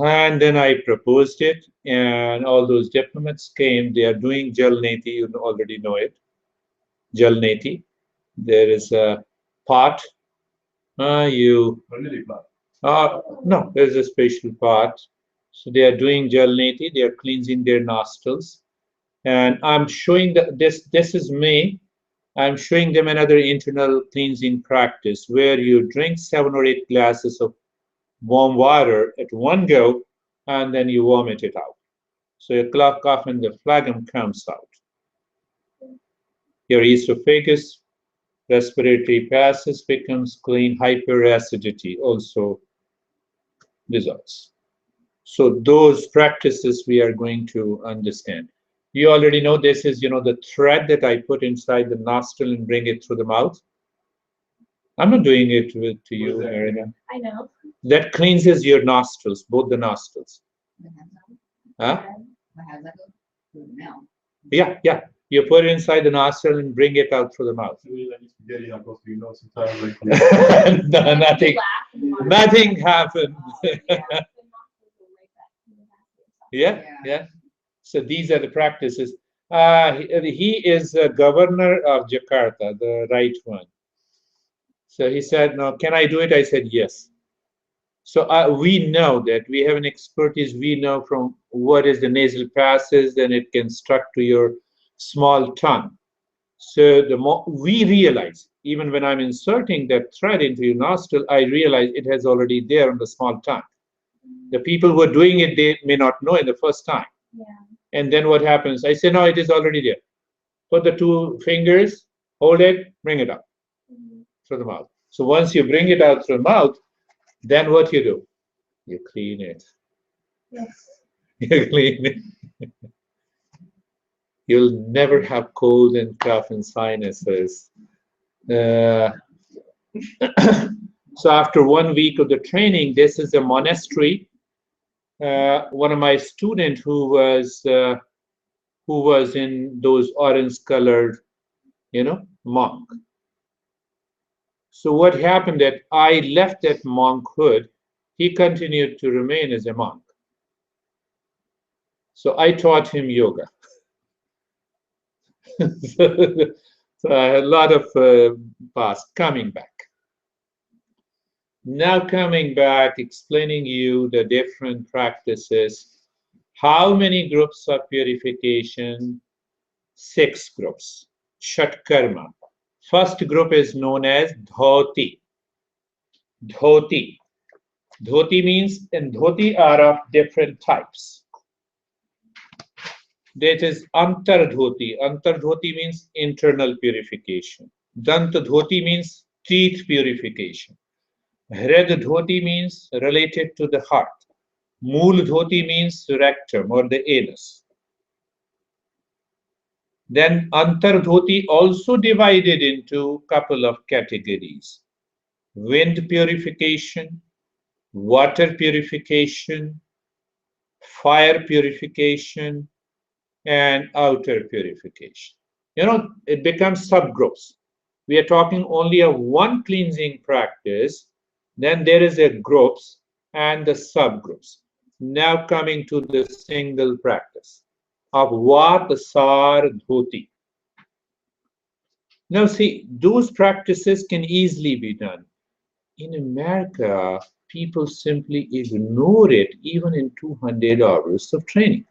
And then I proposed it, and all those diplomats came. They are doing Jalneti, you already know it. Jalneti. There is a pot. No, there's a special pot. So they are doing Jalneti, they are cleansing their nostrils. And I'm showing this is me. I'm showing them another internal cleansing practice where you drink 7 or 8 glasses of warm water at one go, and then you vomit it out. So your cough and the phlegm comes out. Your esophagus Respiratory passage becomes clean. Hyperacidity also dissolves. So those practices we are going to understand. You already know this is, the thread that I put inside the nostril and bring it through the mouth. I'm not doing it to you, Marina. I know. That cleanses your nostrils, both the nostrils. Huh? How does that go? Through the mouth. Yeah. You put it inside the nostril and bring it out through the mouth. No, nothing happened. Yeah. So these are the practices. He is a governor of Jakarta, the right one. So he said, "No, can I do it?" I said, "Yes." So we know that we have an expertise. We know from what is the nasal passage, then it can struck to your small tongue. So the more we realize, even when I'm inserting that thread into your nostril, I realize it has already there on the small tongue. The people who are doing it, they may not know it the first time. Yeah. And then what happens? I say, no, it is already there. Put the 2 fingers, hold it, bring it up through the mouth. So once you bring it out through the mouth, then what you do? You clean it. Yes. You clean it. You'll never have cold and cough and sinuses. So after 1 week of the training, this is a monastery. One of my students who was in those orange-colored, monk. So what happened that I left that monkhood, he continued to remain as a monk. So I taught him yoga. So I had a lot of past coming back. Now coming back, explaining you the different practices. How many groups of purification? 6 groups. Shatkarma. First group is known as dhoti. Dhoti. Dhoti means, and dhoti are of different types. That is antardhoti. Antardhoti means internal purification. Dantadhoti means teeth purification. Hridadhoti means related to the heart. Mooldhoti means rectum or the anus. Then antardhoti also divided into a couple of categories. Wind purification, water purification, fire purification, and outer purification. It becomes subgroups. We are talking only of one cleansing practice, then there is a groups and the subgroups. Now coming to the single practice of Vat Sar Dhoti. Now see, those practices can easily be done. In America, people simply ignore it even in 200 hours of training.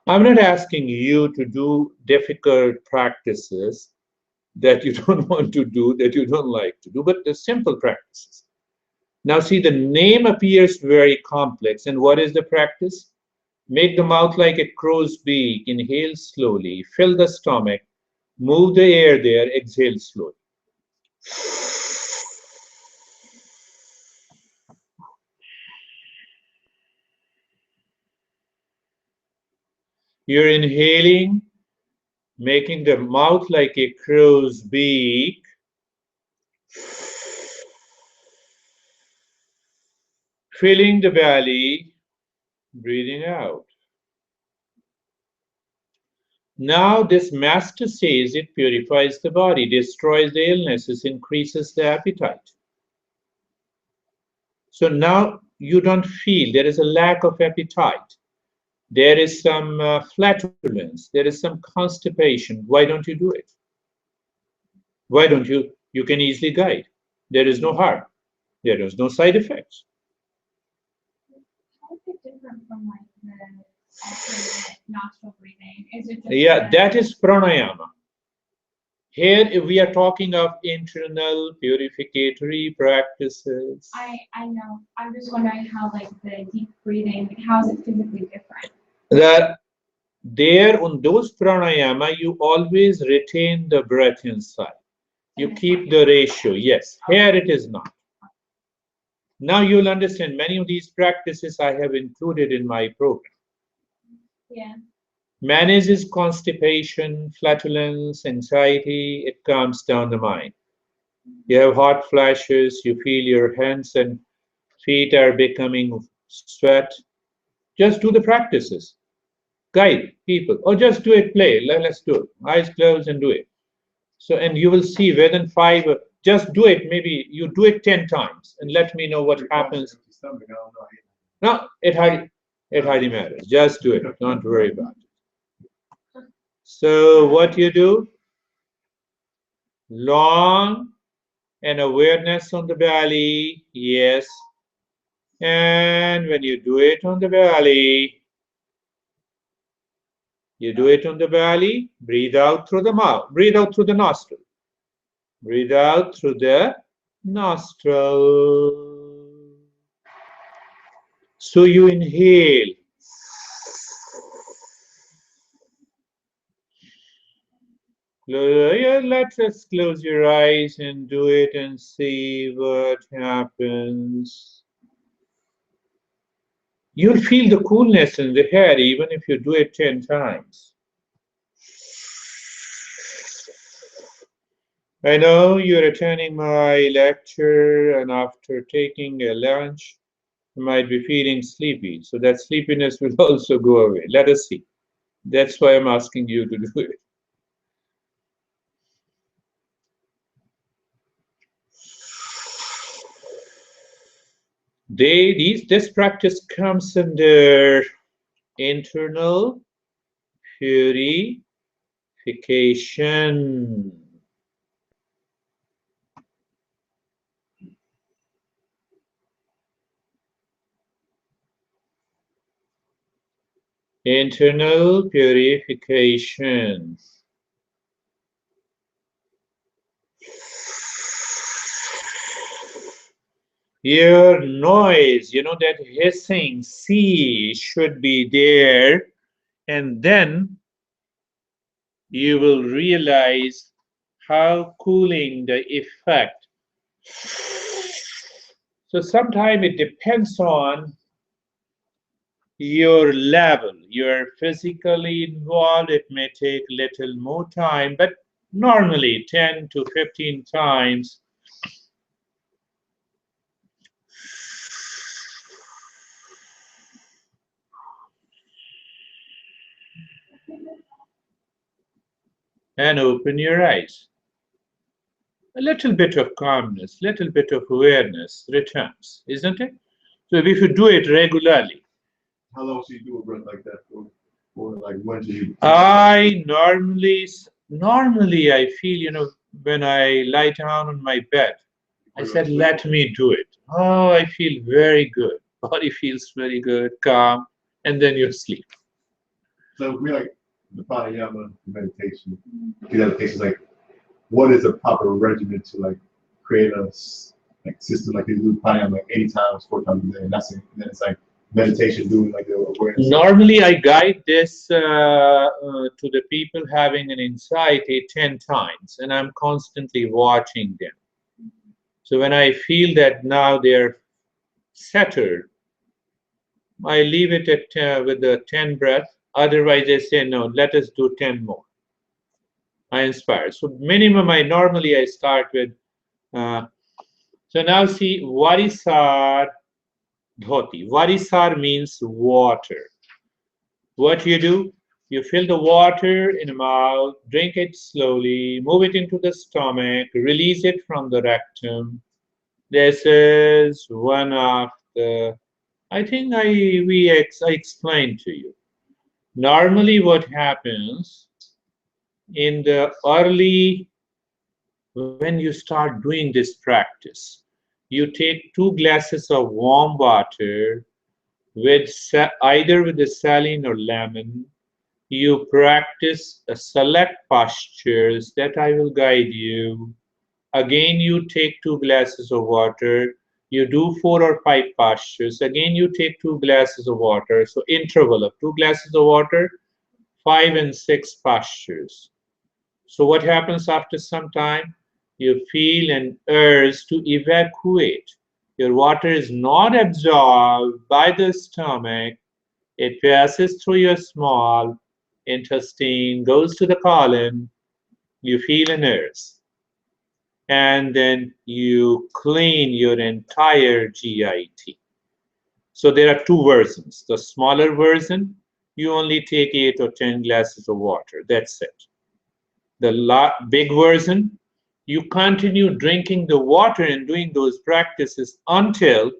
I'm not asking you to do difficult practices that you don't want to do, that you don't like to do, but the simple practices. Now see, the name appears very complex. And what is the practice? Make the mouth like a crow's beak. Inhale slowly. Fill the stomach. Move the air there. Exhale slowly. You're inhaling, making the mouth like a crow's beak. Filling the belly, breathing out. Now this master says it purifies the body, destroys the illnesses, increases the appetite. So now you don't feel there is a lack of appetite. There is some flatulence. There is some constipation. Why don't you do it? Why don't you? You can easily guide. There is no harm. There is no side effects. How is it different from like the nostril breathing? Is it just That is pranayama. Here we are talking of internal purificatory practices. I know. I'm just wondering how like the deep breathing, how is it physically different? That there on those pranayama, you always retain the breath inside. You keep the ratio, yes. Here it is not. Now you'll understand many of these practices I have included in my program. Yeah. Manages constipation, flatulence, anxiety, it calms down the mind. You have hot flashes, you feel your hands and feet are becoming sweat. Just do the practices. Guide people, or just do it, play. Let's do it. Eyes closed and do it. So, and you will see within 5, just do it. Maybe you do it 10 times and let me know what happens. No, it hardly matters. Just do it. Don't worry about it. So, what you do? Long and awareness on the belly, yes. And when you do it on the belly, you do it on the belly, breathe out through the mouth, breathe out through the nostril. Breathe out through the nostril. So you inhale. Let us close your eyes and do it and see what happens. You'll feel the coolness in the hair even if you do it 10 times. I know you're attending my lecture and after taking a lunch, you might be feeling sleepy. So that sleepiness will also go away. Let us see. That's why I'm asking you to do it. This practice comes under internal purification. Internal purification. Your noise, that hissing C should be there, and then you will realize how cooling the effect. So sometimes it depends on your level. You're physically involved, it may take little more time, but normally 10 to 15 times. And open your eyes. A little bit of calmness, little bit of awareness returns, isn't it? So if you do it regularly. How long should you do a breath like that for? Or like when do you? I normally I feel, when I lie down on my bed, I said, let me do it. Oh, I feel very good. Body feels very good, calm, and then you sleep. So we like the Pranayama meditation. Meditation, like, what is a proper regimen to like create a system like you do Pranayama like 8 times, 4 times a day, and that's it. And then it's like meditation, doing like the awareness. Normally, I guide this to the people having an anxiety 10 times, and I'm constantly watching them. So when I feel that now they're settled, I leave it at with the 10 breath. Otherwise, I say, no, let us do 10 more. I inspire. So minimum, I start with. So now see, Varisar Dhoti. Varisar means water. What you do? You fill the water in the mouth, drink it slowly, move it into the stomach, release it from the rectum. This is one of the. I think I explained to you. Normally, what happens in the early, when you start doing this practice, you take 2 glasses of warm water with either with the saline or lemon. You practice select postures that I will guide you. Again, you take 2 glasses of water. You do 4 or 5 postures. Again, you take 2 glasses of water. So interval of 2 glasses of water, 5 and 6 postures. So what happens after some time? you feel an urge to evacuate. Your water is not absorbed by the stomach. It passes through your small intestine, goes to the colon. You feel an urge. And then you clean your entire GIT. So there are two versions. The smaller version, you only take 8 or 10 glasses of water. That's it. The big version, you continue drinking the water and doing those practices until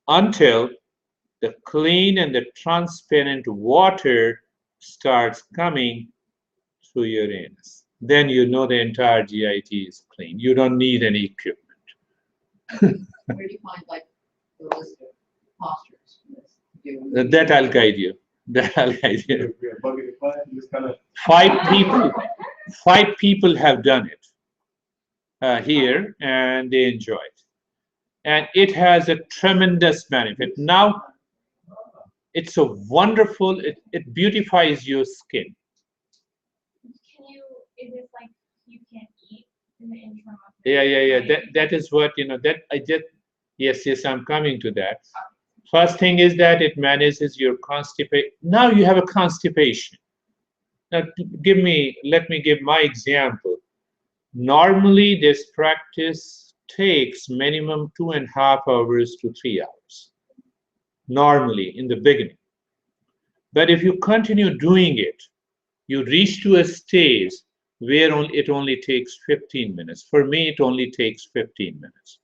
the clean and the transparent water starts coming through your anus. Then you know the entire GIT is clean. You don't need any equipment. Where do you find like the list of postures for this to do? That I'll guide you. That I'll guide you. Yeah, bucket of fire, just kind of. Five people have done it here, and they enjoy it. And it has a tremendous benefit. Now, it's a wonderful, it beautifies your skin. Is it like you can't eat in the interim of Yeah. That is what, that I just, yes, I'm coming to that. First thing is that it manages your constipation. Now you have a constipation. Now, let me give my example. Normally, this practice takes minimum 2.5 hours to 3 hours. Normally, in the beginning. But if you continue doing it, you reach to a stage where it only takes 15 minutes. For me, it only takes 15 minutes.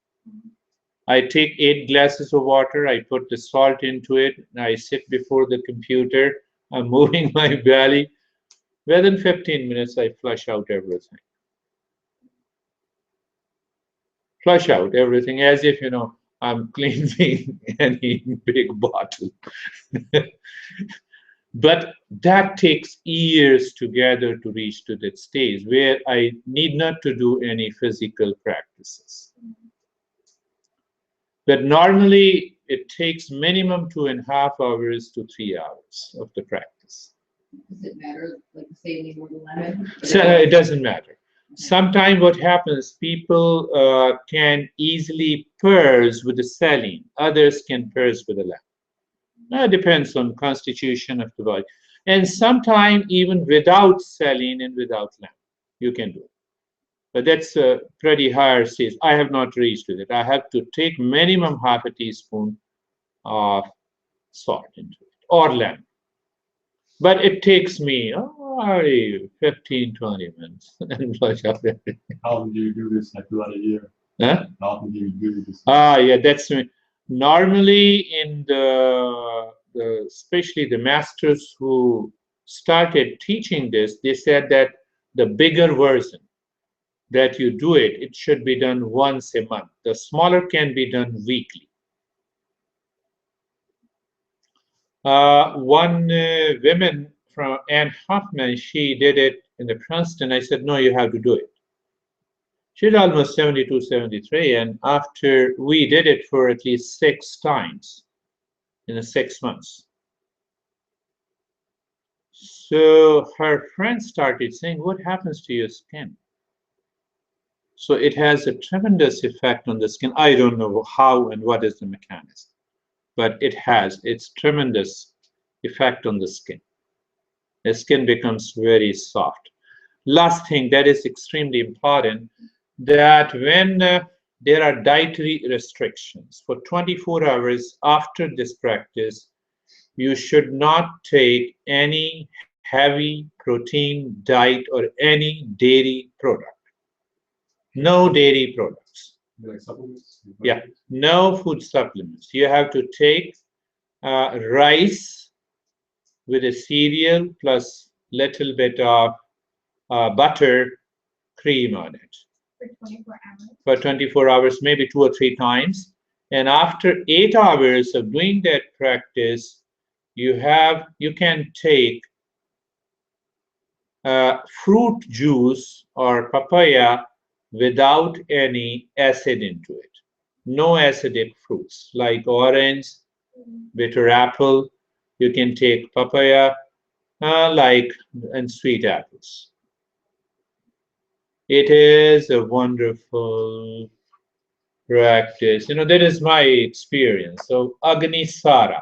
I take 8 glasses of water, I put the salt into it, and I sit before the computer, I'm moving my belly. Within 15 minutes, I flush out everything. Flush out everything as if, I'm cleansing any big bottle. But that takes years together to reach to that stage where I need not to do any physical practices. But normally it takes minimum 2.5 hours to 3 hours of the practice. Does it matter, like saline or the lemon? So it doesn't matter. Sometimes what happens, people can easily purge with the saline. Others can purge with the lemon. It depends on constitution of the body. And sometimes even without saline and without lemon, you can do it. But that's a pretty higher stage. I have not reached with it. I have to take minimum half a teaspoon of salt into it, or lemon. But it takes me 15, 20 minutes. How often do you do this, like throughout a year? Huh? How often do you do this? Yeah, that's normally in especially the masters who started teaching this, they said that the bigger version that you do it, it should be done once a month. The smaller can be done weekly. One woman from Anne Hoffman, she did it in the Princeton. I said, no, you have to do it. She's almost 72, 73, and after we did it for at least 6 times in the 6 months. So her friends started saying, what happens to your skin? So it has a tremendous effect on the skin. I don't know how and what is the mechanism, but it has its tremendous effect on the skin. The skin becomes very soft. Last thing that is extremely important, that when there are dietary restrictions for 24 hours after this practice, you should not take any heavy protein diet or any dairy product. No dairy products. Like supplements? Yeah, no food supplements. You have to take rice with a cereal plus little bit of butter cream on it. For 24 hours. For 24 hours, maybe 2 or 3 times. And after 8 hours of doing that practice, you can take fruit juice or papaya without any acid into it. No acidic fruits like orange, bitter apple. You can take papaya and sweet apples. It is a wonderful practice. That is my experience. So, Agnisara.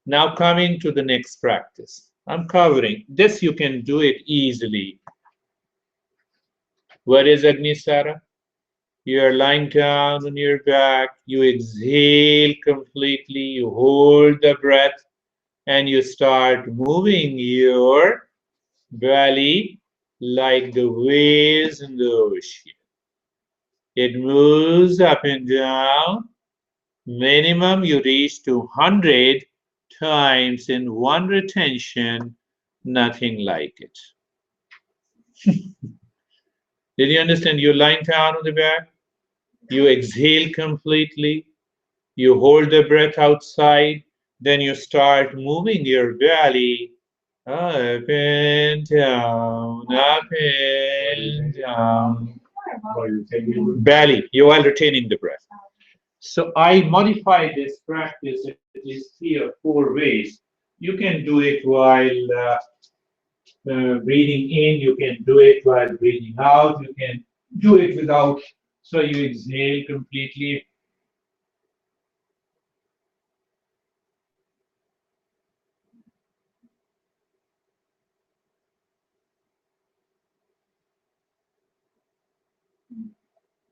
Now coming to the next practice. I'm covering. This you can do it easily. What is Agnisara? You are lying down on your back. You exhale completely. You hold the breath. And you start moving your belly like the waves in the ocean. It moves up and down. Minimum you reach to 100 times in one retention, nothing like it. Did you understand? You're lying down on the back. You exhale completely. You hold the breath outside. Then you start moving your belly up and down, up and down. Belly, you are retaining the breath. So I modify this practice at least 3 or 4 ways. You can do it while breathing in, you can do it while breathing out, you can do it without. So you exhale completely.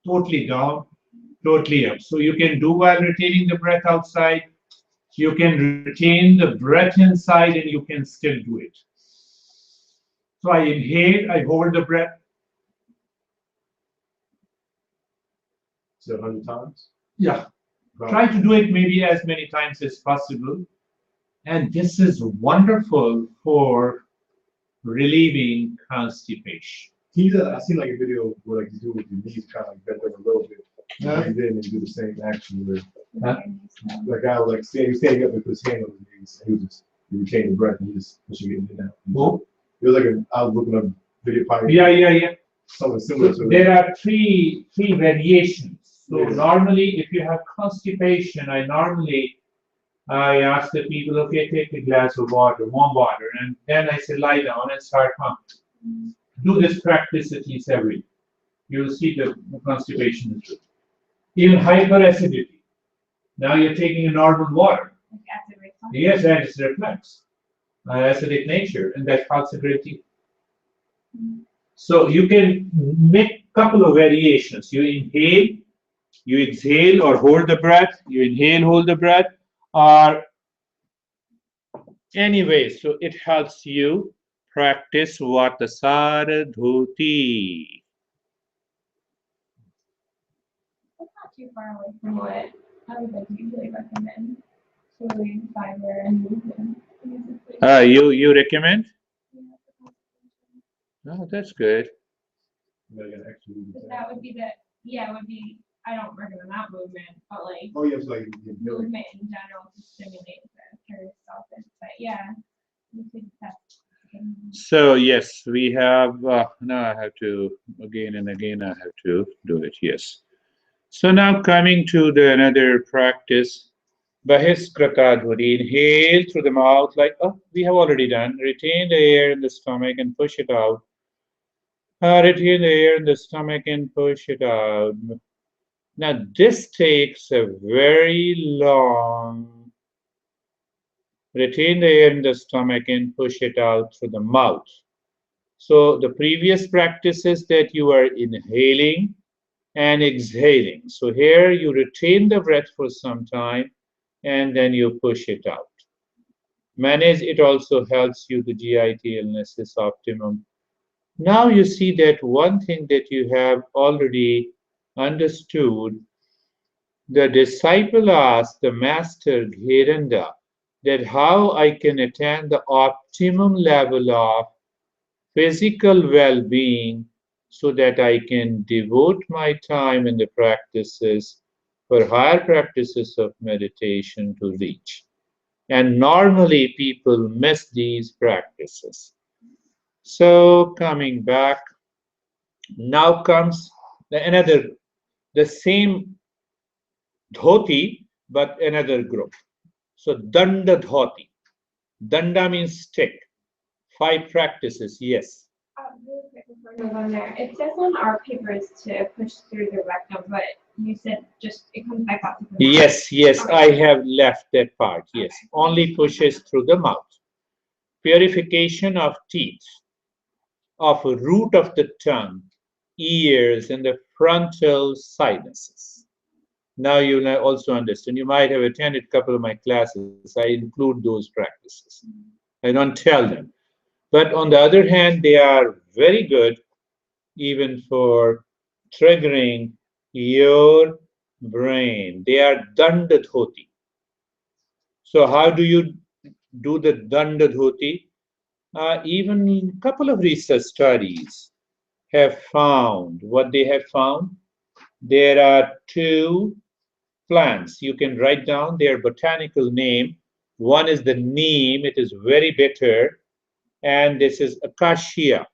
Totally down, totally up. So you can do while retaining the breath outside. You can retain the breath inside and you can still do it. So I inhale, I hold the breath. So 100 times? Yeah. Wow. Try to do it maybe as many times as possible. And this is wonderful for relieving constipation. I seen like a video where like you do with your knees kind of like bent over a little bit. Huh? And then you do the same action where Huh? like I was like standing up and put his hand on his knees and he was just you retain the breath and you just pushing it in and out. Who? It was like I was looking up video probably Yeah. something similar to it. There are three variations. So Yeah. normally, if you have constipation, I ask the people, okay, take a glass of water, warm water, and then I say lie down and start pumping. Do this practice at least every day. You will see the constipation is good. Even hyperacidity. Now you're taking a normal water. Like acid reflux. Yes, that is reflex. Acidic nature, and that helps a great deal. So you can make a couple of variations. You inhale, you exhale, or hold the breath. You inhale, hold the breath, or anyway. So it helps you practice Vatasara Dhuti. It's not too far away from what I would like usually recommend. Swimming, fiber, and movement. You recommend? Oh, that's good. That would be it would be, I don't recommend that movement, but like Oh yes, like movement in general to stimulate the peristalsis. But yeah, you could test. So yes, we have, now I have to, again and again, I have to do it, yes. So now coming to another practice, Bahiskrata Dhuri, inhale through the mouth like, we have already done. Retain the air in the stomach and push it out. Retain the air in the stomach and push it out. Now this takes a very long, retain the air in the stomach and push it out through the mouth. So the previous practice is that you are inhaling and exhaling. So here you retain the breath for some time and then you push it out. Manage it also helps you the GIT illnesses optimum. Now you see that one thing that you have already understood, the disciple asked the master Gheranda that how I can attain the optimum level of physical well-being so that I can devote my time in the practices for higher practices of meditation to reach. And normally people miss these practices. So coming back, now comes the same dhoti, but another group. So danda dhoti. Danda means stick. 5 practices, yes. Really quick before we move on there, it says on our papers to push through the rectum, but you said just it comes back out to the mouth. Yes, yes, Okay. I have left that part. Yes, Okay. only pushes through the mouth. Purification of teeth, of root of the tongue, ears, and the frontal sinuses. Now you will also understand. You might have attended a couple of my classes. I include those practices. I don't tell them. But on the other hand, they are very good even for triggering your brain. They are dandadhoti. So how do you do the dandadhoti? Even a couple of research studies have found what they have found. There are two plants. You can write down their botanical name. One is the neem. It is very bitter. And this is acacia.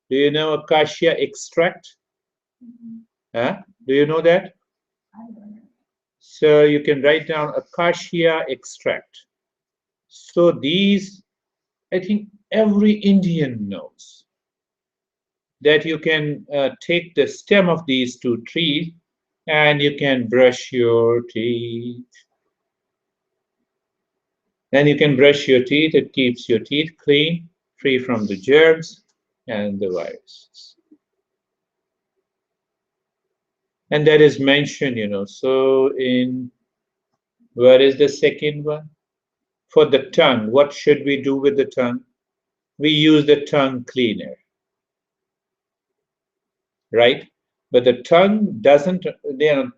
Do you know acacia extract? Huh? Do you know that? So you can write down acacia extract. So these, I think every Indian knows that you can take the stem of these two trees and you can brush your teeth. And you can brush your teeth. It keeps your teeth clean, free from the germs and the viruses. And that is mentioned, So where is the second one? For the tongue, what should we do with the tongue? We use the tongue cleaner, right? But the tongue doesn't,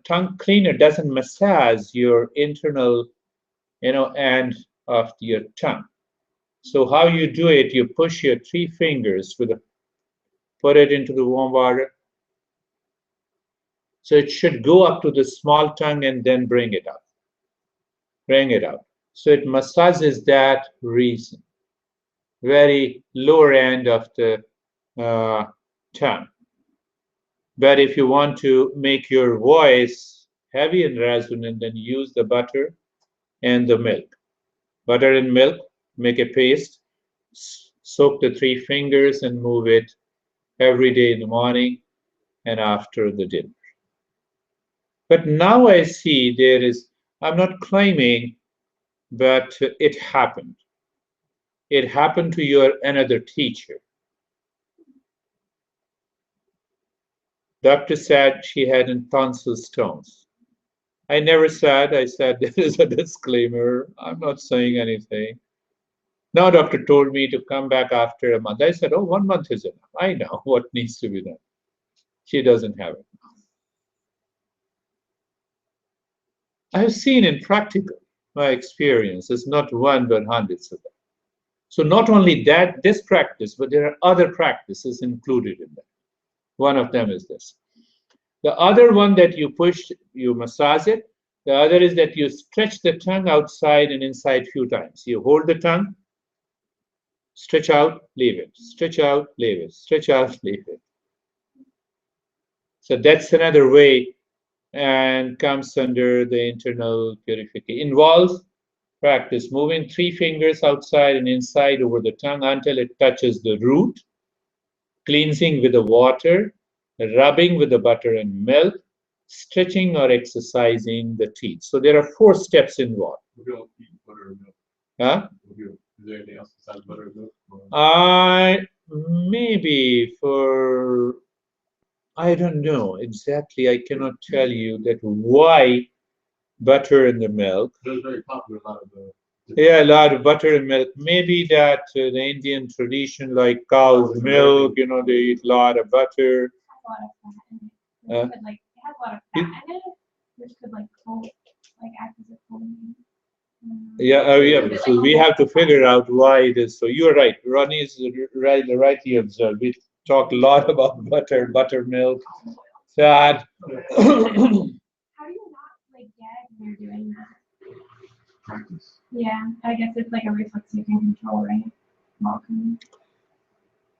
tongue cleaner doesn't massage your internal, end of your tongue. So how you do it, you push your three fingers put it into the warm water. So it should go up to the small tongue and then bring it up. Bring it out. So it massages that region, very lower end of the tongue. But if you want to make your voice heavy and resonant, then use the butter and the milk. Butter and milk, make a paste, soak the three fingers and move it every day in the morning and after the dinner. But now I see I'm not claiming, but it happened. It happened to your another teacher. Doctor said she had tonsil stones. I never said, I said there is a disclaimer. I'm not saying anything. Now doctor told me to come back after a month. I said, oh, 1 month is enough. I know what needs to be done. She doesn't have it. I have seen in practical, my experience is not one, but hundreds of them. So not only this practice, but there are other practices included in that. One of them is this. The other one that you push, you massage it. The other is that you stretch the tongue outside and inside a few times. You hold the tongue, stretch out, leave it. Stretch out, leave it. Stretch out, leave it. So that's another way and comes under the internal purification. Involves practice moving three fingers outside and inside over the tongue until it touches the root, cleansing with the water, rubbing with the butter and milk, stretching or exercising the teeth. So there are 4 steps involved. Butter and milk. Huh? Is there anything else besides butter and milk? Maybe for, I don't know exactly. I cannot tell you that why butter and the milk. It was very popular. A lot of the. Yeah, a lot of butter and milk. Maybe that the Indian tradition, like cow's milk, they eat a lot of butter. It has a lot of fat in it. It has a lot of fat in it, which could act as a cooling. Yeah. So we have to figure out why it is. So you're right. Ronnie is rightly observed. We talk a lot about buttermilk, fat. How do you not gag when you're doing that? Practice. Yeah, I guess it's like a reflex you can control, right? Welcome.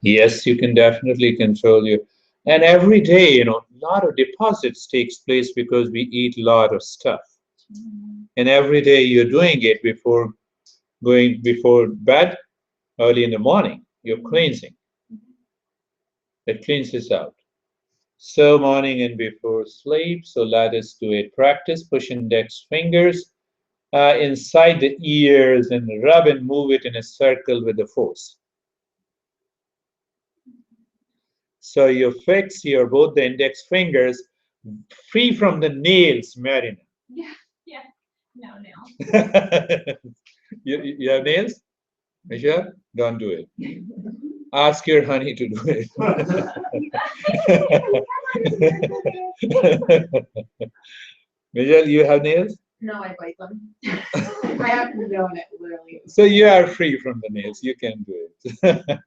Yes, you can definitely control you. And every day, a lot of deposits takes place because we eat a lot of stuff. And every day you're doing it before before bed, early in the morning, you're cleansing. It cleanses out. So morning and before sleep, so let us do a practice. Push index fingers inside the ears and rub and move it in a circle with the force. So you fix your both the index fingers free from the nails, Marina. Yeah, yeah. No nails. You have nails? Misha, don't do it. Ask your honey to do it. Michelle, you have nails? No, I bite them. I have to know it, literally. So you are free from the nails. You can do it.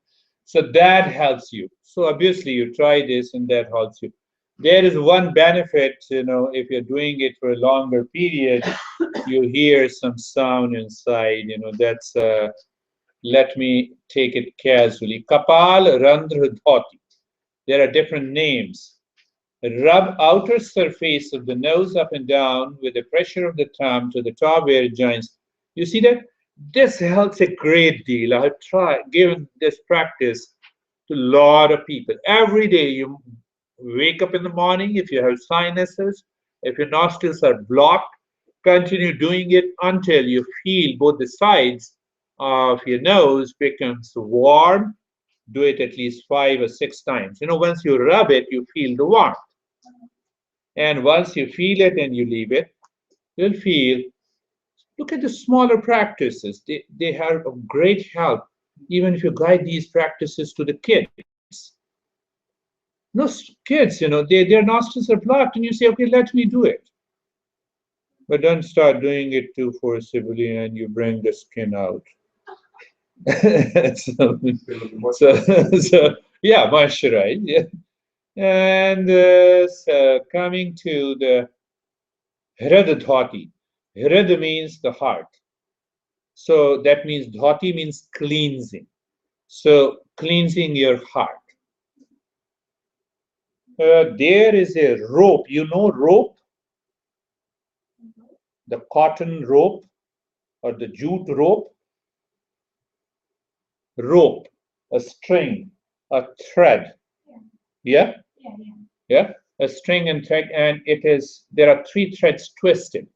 So that helps you. So obviously you try this and that helps you. There is one benefit, if you're doing it for a longer period, you hear some sound inside, that's, let me take it casually. Kapal Randhra Dhoti. There are different names. Rub outer surface of the nose up and down with the pressure of the thumb to the top where it joins. You see that? This helps a great deal. I have given this practice to a lot of people. Every day you wake up in the morning, if you have sinuses, if your nostrils are blocked, continue doing it until you feel both the sides of your nose becomes warm. Do it at least 5 or 6 times. Once you rub it, you feel the warmth. And once you feel it and you leave it, you'll feel, look at the smaller practices. They have a great help, even if you guide these practices to the kids. Those kids, their nostrils are blocked, and you say, okay, let me do it. But don't start doing it too forcibly and you bring the skin out. so, yeah, moisturize. Yeah. And so coming to the Hrada Dhati. Hrada means the heart. So that means Dhati means cleansing. So cleansing your heart. There is a rope. Rope? The cotton rope or the jute rope? Rope, a string, a thread. Yeah? Yeah? A string and thread, and there are 3 threads twisted,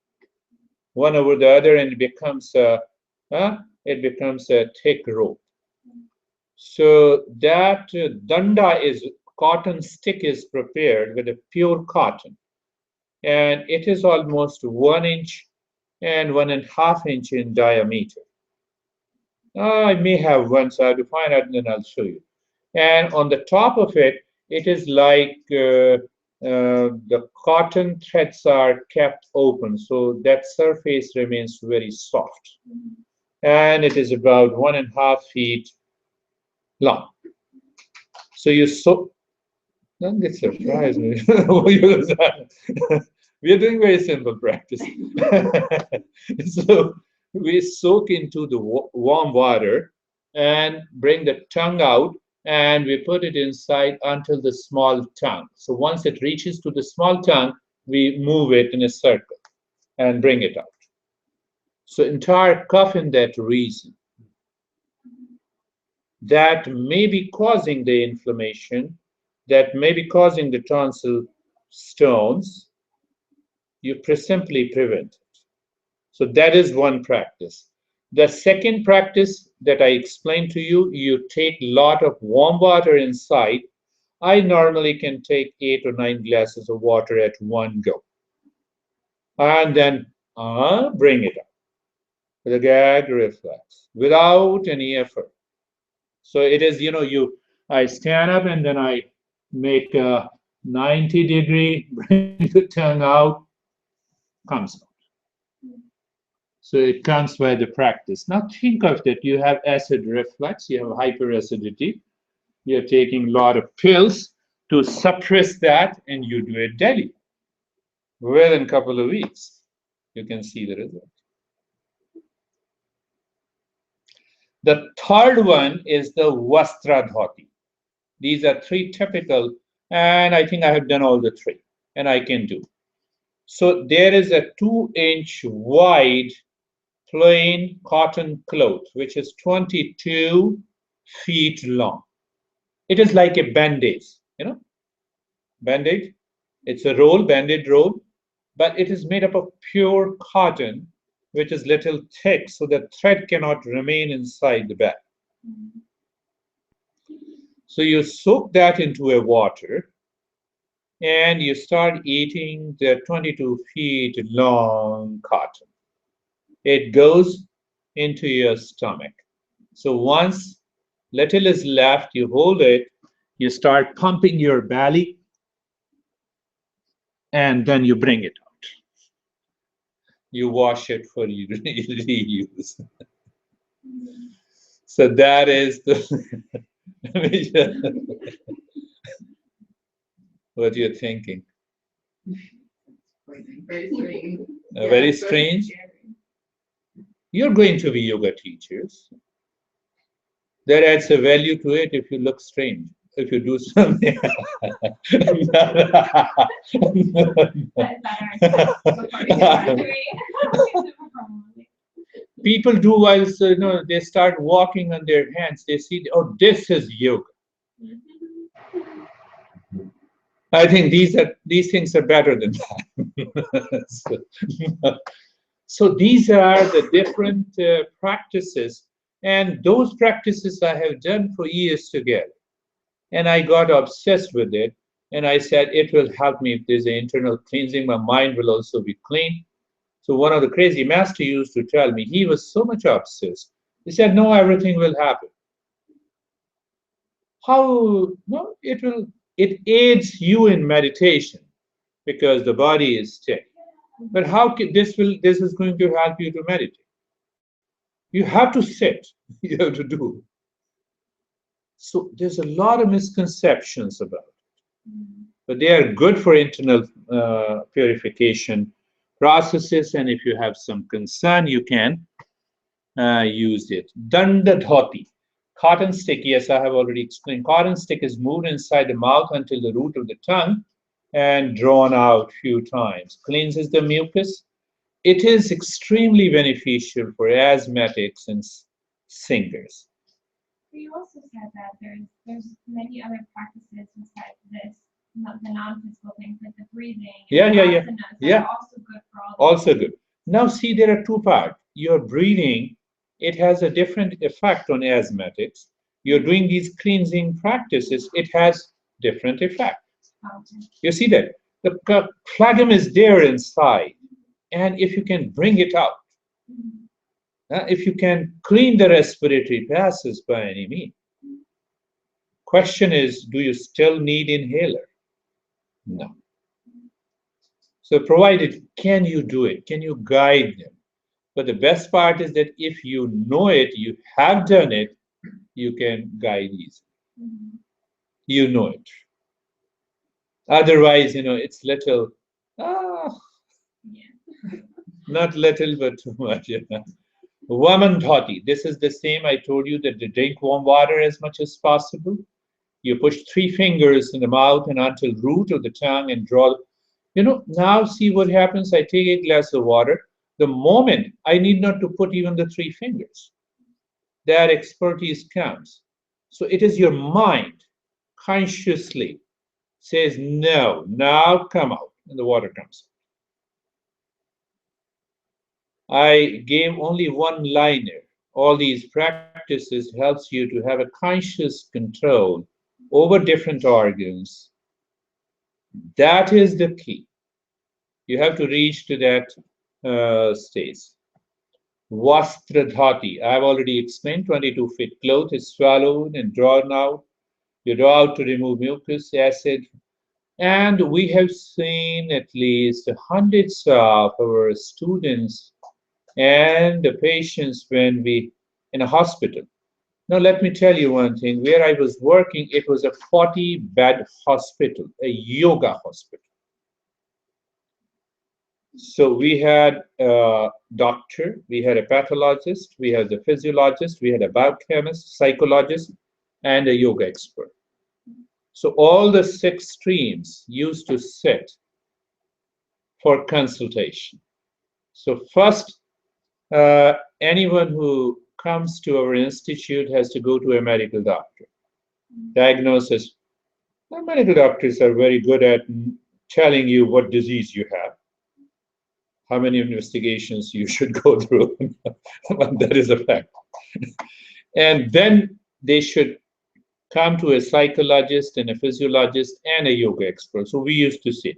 one over the other, and it becomes a thick rope. So that danda cotton stick is prepared with a pure cotton, and it is almost 1 inch and 1.5 inch in diameter. I may have one, so I have to find out and then I'll show you. And on the top of it, it is like the cotton threads are kept open, so that surface remains very soft. And it is about 1.5 feet long. So don't get surprised. We are doing very simple practice. So we soak into the warm water and bring the tongue out, and we put it inside until the small tongue. So once it reaches to the small tongue, we move it in a circle and bring it out. So entire cuff in that region that may be causing the inflammation, that may be causing the tonsil stones, you simply prevent it. So that is one practice. The second practice that I explained to you, you take a lot of warm water inside. I normally can take 8 or 9 glasses of water at one go. And then bring it up with a gag reflex without any effort. So it is, I stand up and then I make a 90-degree, bring the tongue out, comes out. So it comes by the practice. Now think of that. You have acid reflux, you have hyperacidity, you're taking a lot of pills to suppress that, and you do it daily. Within a couple of weeks, you can see the result. The third one is the Vastra Dhoti. These are 3 typical, and I think I have done all the 3, and I can do. So there is a 2-inch wide plain cotton cloth, which is 22 feet long. It is like a band-aid, band-aid. It's a roll, band-aid roll, but it is made up of pure cotton, which is little thick, so the thread cannot remain inside the bag. So you soak that into a water, and you start eating the 22 feet long cotton. It goes into your stomach. So once little is left, you hold it, you start pumping your belly, and then you bring it out. You wash it for reuse. So that is the what you're thinking. Very strange. Very strange. You're going to be yoga teachers. That adds a value to it if you look strange. If you do something. People do while they start walking on their hands. They see, oh, this is yoga. I think these things are better than that. So these are the different practices, and those practices I have done for years together. And I got obsessed with it, and I said it will help me if there's an internal cleansing. My mind will also be clean. So one of the crazy masters used to tell me, he was so much obsessed. He said, no, everything will happen. How? No, it aids you in meditation because the body is still. But how can this is going to help you to meditate? You have to sit. You have to do. So there's a lot of misconceptions about it, but they are good for internal purification processes. And if you have some concern, you can use it. Danda dhoti, cotton stick. Yes, I have already explained. Cotton stick is moved inside the mouth until the root of the tongue and drawn out few times. Cleanses the mucus. It is extremely beneficial for asthmatics and singers. You also said that there's many other practices besides this, the non-physical things like the breathing. Yeah. Asanas Yeah. Are also good for all. Also good. Now see, there are two parts. Your breathing, it has a different effect on asthmatics. You're doing these cleansing practices, it has different effect. Okay. You see that? The phlegm is there inside, and if you can bring it out, if you can clean the respiratory passes by any means. Question is, do you still need inhaler? No. So provided, can you do it? Can you guide them? But the best part is that if you know it, you have done it, you can guide easily. You know it. Otherwise, it's little, not little, but too much. Vaman dhoti. This is the same. I told you that to drink warm water as much as possible. You push 3 fingers in the mouth and until root of the tongue and draw. Now see what happens. I take a glass of water. The moment I need not to put even the 3 fingers, that expertise comes. So it is your mind consciously says, no, now come out, and the water comes out. I gave only one liner. All these practices helps you to have a conscious control over different organs. That is the key. You have to reach to that stage. Vastra dhati. I've already explained. 22 feet cloth is swallowed and drawn out. You draw out to remove mucus, acid. And we have seen at least hundreds of our students and the patients when we in a hospital. Now let me tell you one thing. Where I was working, it was a 40-bed hospital, a yoga hospital. So we had a doctor, we had a pathologist, we had the physiologist, we had a biochemist, psychologist, and a yoga expert. So all the 6 streams used to sit for consultation. So first, anyone who comes to our institute has to go to a medical doctor. Diagnosis. Well, medical doctors are very good at telling you what disease you have, how many investigations you should go through. That is a fact. And then they should come to a psychologist and a physiologist and a yoga expert. So we used to say,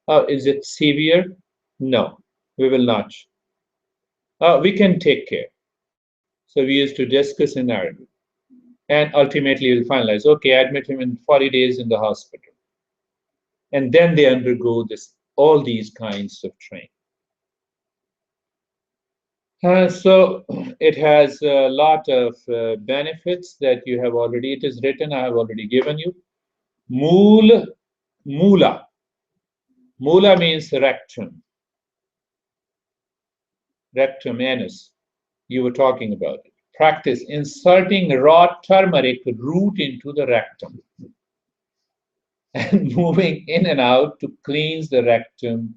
oh, is it severe? No, we will not. We can take care. So we used to discuss and argue. And ultimately we'll finalize, okay, admit him in 40 days in the hospital. And then they undergo all these kinds of training. So it has a lot of benefits that you have already, it is written, I have already given you. Mula. Mula means rectum. Rectum, anus. You were talking about it. Practice inserting raw turmeric root into the rectum and moving in and out to cleanse the rectum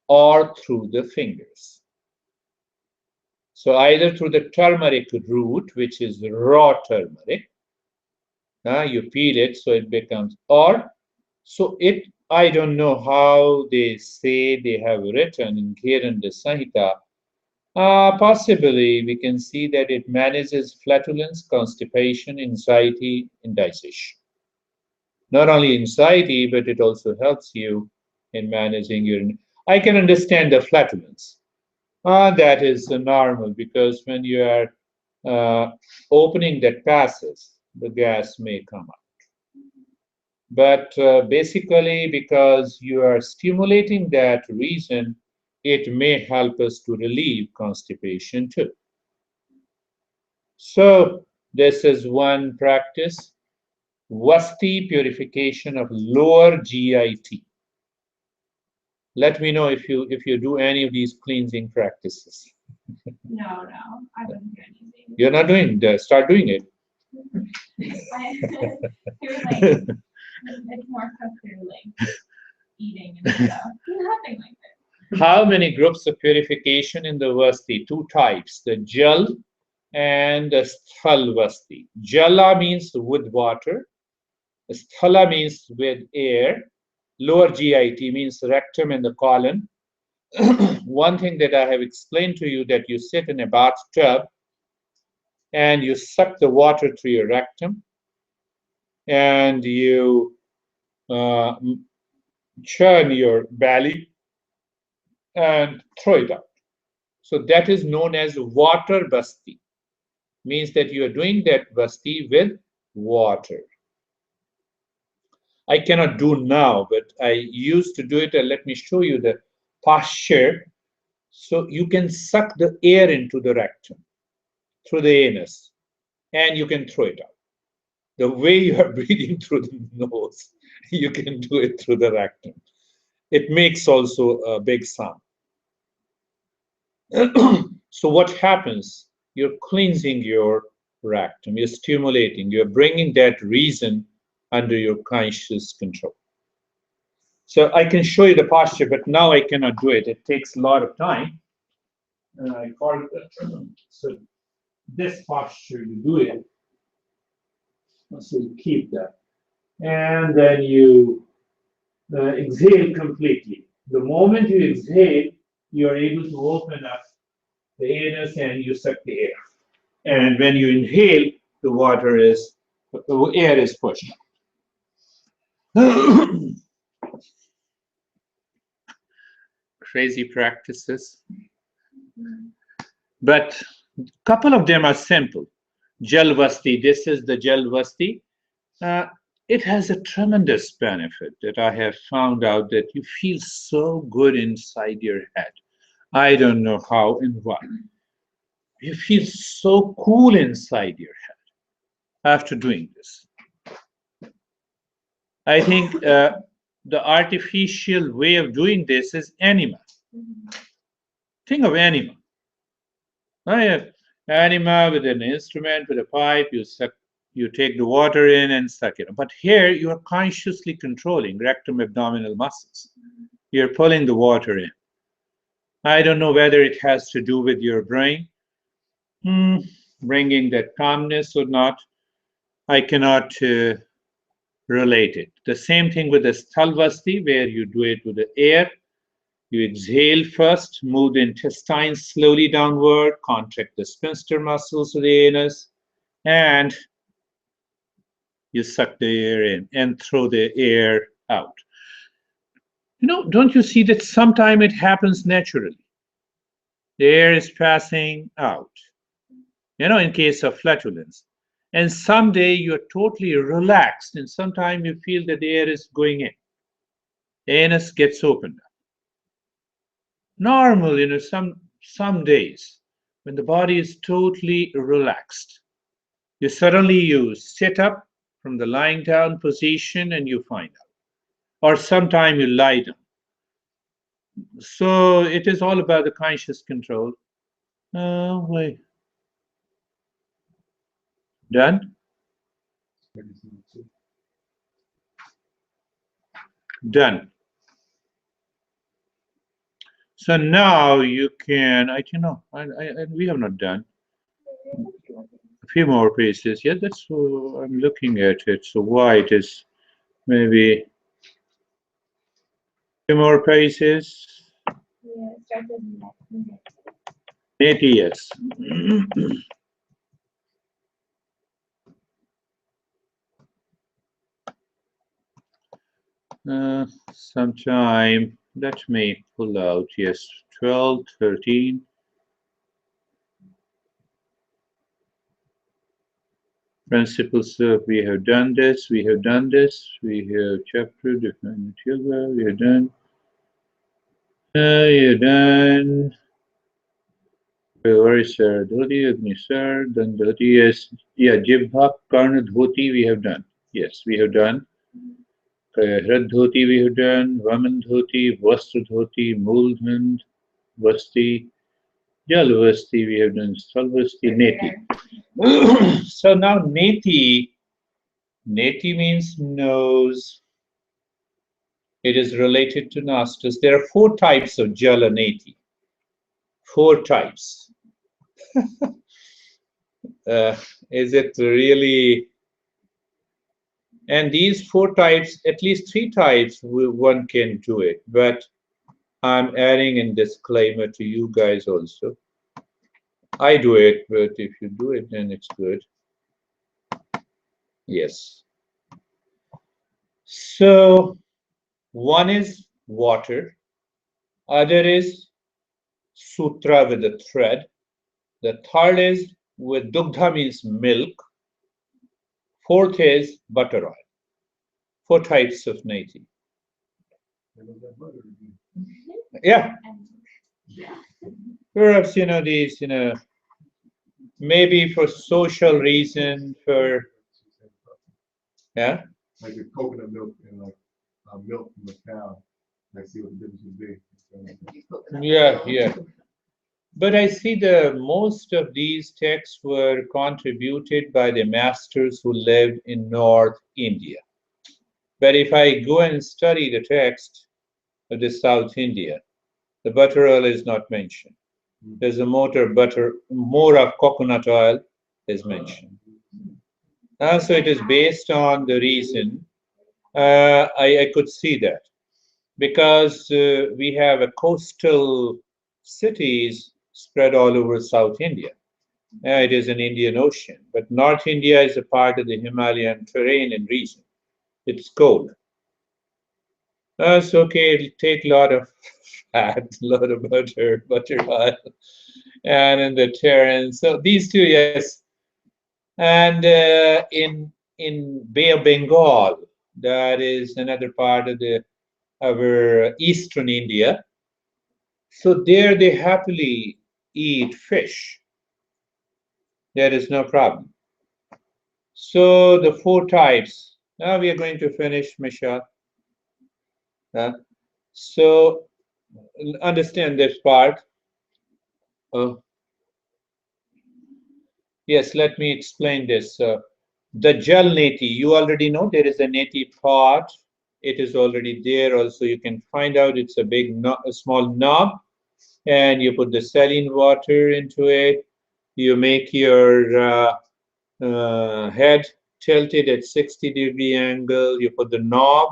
or through the fingers. So either through the turmeric root, which is raw turmeric, you peel it so it becomes, or so it, I don't know how they say they have written in Gheranda Samhita. Possibly we can see that it manages flatulence, constipation, anxiety, indigestion. Not only anxiety, but it also helps you in managing your. I can understand the flatulence. That is normal because when you are opening that passage, the gas may come out. But basically, because you are stimulating that region, it may help us to relieve constipation too. So this is one practice, Vasti, purification of lower GIT. Let me know if you do any of these cleansing practices. No, I wouldn't do anything. You're not doing that. Start doing it. It's more stuff through like eating and stuff. Nothing like that. How many groups of purification in the Vasti? Two types, the Jal and the Sthal Vasti. Jala means with water. Sthala means with air. Lower GIT means rectum and the colon. One thing that I have explained to you, that you sit in a bathtub and you suck the water through your rectum and you churn your belly and throw it out. So that is known as water basti. Means that you are doing that basti with water. I cannot do now, but I used to do it. And let me show you the posture. So you can suck the air into the rectum through the anus and you can throw it out. The way you are breathing through the nose, you can do it through the rectum. It makes also a big sound. So what happens? You're cleansing your rectum, you're stimulating, you're bringing that region under your conscious control. So I can show you the posture, but now I cannot do it. It takes a lot of time. I call it, so this posture, you do it. So you keep that. And then you exhale completely. The moment you exhale, you're able to open up the anus and you suck the air. And when you inhale, the air is pushed. Crazy practices. But a couple of them are simple. Jalvasti, this is the Jalvasti. It has a tremendous benefit that I have found out, that you feel so good inside your head. I don't know how and why. You feel so cool inside your head after doing this. I think the artificial way of doing this is enema. Think of enema. I have enema with an instrument, with a pipe, you take the water in and suck it. But here you are consciously controlling rectum abdominal muscles. You're pulling the water in. I don't know whether it has to do with your brain, bringing that calmness or not. I cannot relate it. The same thing with the Sthalvasti, where you do it with the air. You exhale first, move the intestines slowly downward, contract the sphincter muscles of the anus, and you suck the air in and throw the air out. You know, don't you see that sometimes it happens naturally? The air is passing out, you know, in case of flatulence. And someday you're totally relaxed, and sometimes you feel that the air is going in. The anus gets opened up. Normal, you know, some days when the body is totally relaxed, you sit up from the lying down position and you find out. Or sometime you lie down. So it is all about the conscious control. Wait. Done? Done. So now you can, we have not done. A few more pages. Yeah, that's I'm looking at it. So why it is maybe few more pages. Maybe yes. Sometime let me pull out. Yes, 12, 13. Principles of we have done this. We have chapter defined yoga. We have done. You're done. Where is Dhoti, Agnisar, then Dhoti, yes. Yeah, Jibha, Karna, Dhoti, we have done. Yes, we have done. Hrad Dhoti, we have done. Vaman Dhoti, Vastra Dhoti, Mooldhand, Vasti, Jal Vasti, we have done. Salvasti, Neti. So now Neti means nose. It is related to nostrils. There are 4 types of Jala Neti. 4 types. Is it really? And these 4 types, at least 3 types, one can do it. But I'm adding a disclaimer to you guys also. I do it, but if you do it, then it's good. Yes. So one is water, other is sutra with a thread. The third is with dugdha means milk. 4th is butter oil. 4 types of neti. Yeah. Perhaps, these, maybe for social reason, yeah. Like the coconut milk and like milk from a cow. Like see what the difference would be. Yeah. But I see the most of these texts were contributed by the masters who lived in North India. But if I go and study the text of the South India, the butter oil is not mentioned. There's more of coconut oil is mentioned. So it is based on the reason. I could see that because we have a coastal cities spread all over South India. It is an Indian Ocean, but North India is a part of the Himalayan terrain and region. It's cold. It's okay, it'll take a lot of fat, a lot of butter oil, and in the terrain. So these 2, yes. And in Bay of Bengal, that is another part of our eastern India. So there they happily eat fish. There is no problem. So the 4 types. Now we are going to finish, Michelle. So understand this part. Yes, let me explain this. The Jal Neti, you already know there is a Neti pot. It is already there. Also, you can find out it's a small knob, and you put the saline water into it. You make your head tilted at 60-degree angle. You put the knob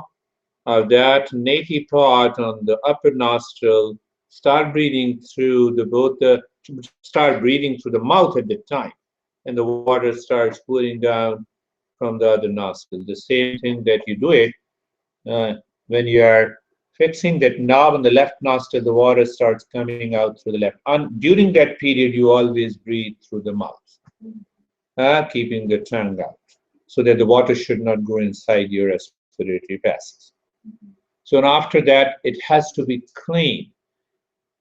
of that neti part on the upper nostril. Start breathing through start breathing through the mouth at the time, and the water starts pouring down from the other nostril. The same thing that you do it when you are fixing that knob on the left nostril, the water starts coming out through the left. And during that period, you always breathe through the mouth, keeping the tongue out, so that the water should not go inside your respiratory passages. So after that, it has to be clean.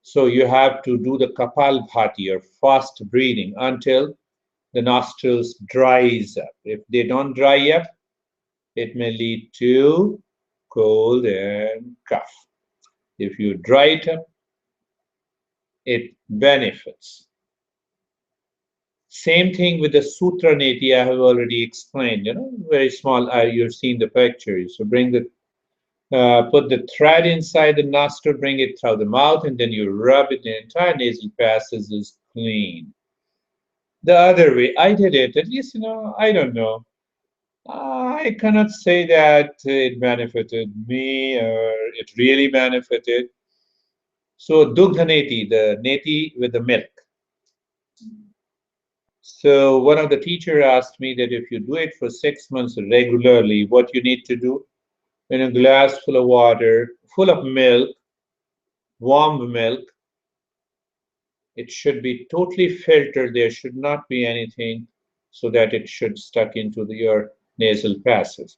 So you have to do the Kapalbhati, or fast breathing, until the nostrils dries up. If they don't dry up, it may lead to cold and cough. If you dry it up, it benefits. Same thing with the Sutra Neti, I have already explained, very small, you've seen the pictures. So bring the, put the thread inside the nostril, bring it through the mouth, and then you rub it, the entire nasal passage is clean. The other way, I did it, at least, I don't know. I cannot say that it benefited me or it really benefited. So Dugdha Neti, the neti with the milk. So one of the teachers asked me that if you do it for 6 months regularly, what you need to do, in a glass full of water, full of milk, warm milk, it should be totally filtered. There should not be anything so that it should stuck into your nasal passage.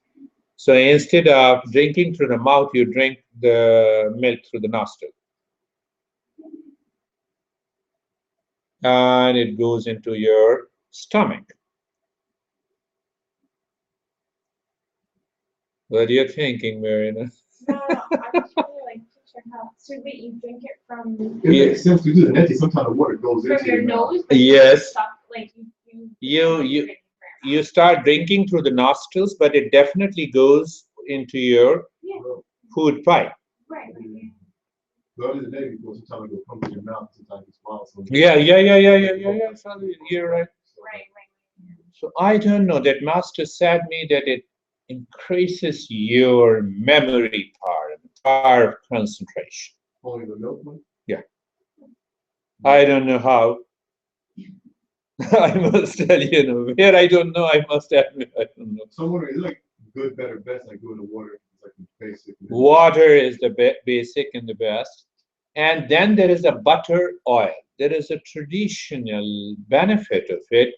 So instead of drinking through the mouth, you drink the milk through the nostril. And it goes into your stomach. What are you thinking, Marina? No, I just really like to check out. So that you drink it from. It makes sense to do the neti. Sometimes the water goes From into your your mouth. nose. But Yes. Stuff, like You start drinking through the nostrils, but it definitely goes into your food pipe. Right. The other day, because sometimes it will come to your mouth, sometimes it's wild. So Yeah. So you're right. Right. So I don't know, that master said me that it increases your memory power and power of concentration. Only the milk one? Yeah. I don't know how. I must tell you, where I don't know, I must admit, I don't know. So I'm wondering, is it like good, better, best, like doing the water? It's like the basic. Water is the basic and the best. And then there is a butter oil. There is a traditional benefit of it.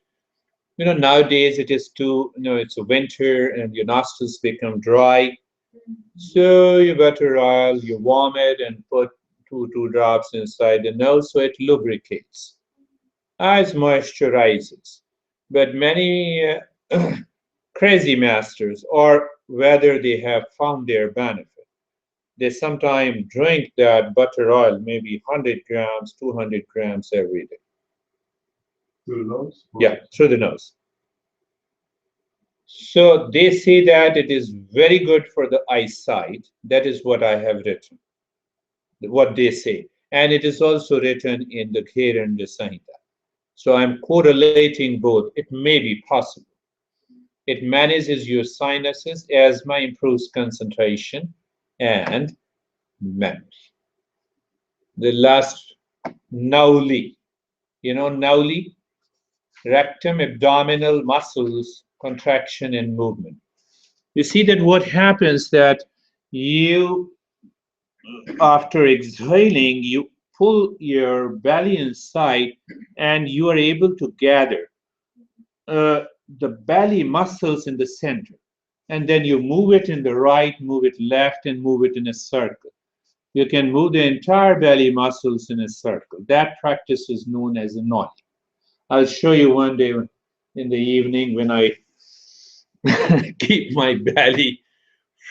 Nowadays it is it's a winter and your nostrils become dry. So you butter oil, you warm it and put two drops inside the nose so it lubricates, as moisturizes. But many crazy masters, or whether they have found their benefit, they sometimes drink that butter oil, maybe 100 grams, 200 grams every day. Through the nose? Yeah, through the nose. So they say that it is very good for the eyesight. That is what I have written, what they say. And it is also written in the Gheranda Samhita. So I'm correlating both. It may be possible. It manages your sinuses, asthma, improves concentration and memory. The last, Nauli. Nauli? Rectum, abdominal muscles, contraction and movement. You see that what happens that you, after exhaling, you pull your belly inside and you are able to gather the belly muscles in the center. And then you move it in the right, move it left, and move it in a circle. You can move the entire belly muscles in a circle. That practice is known as a Nauli. I'll show you one day in the evening when I keep my belly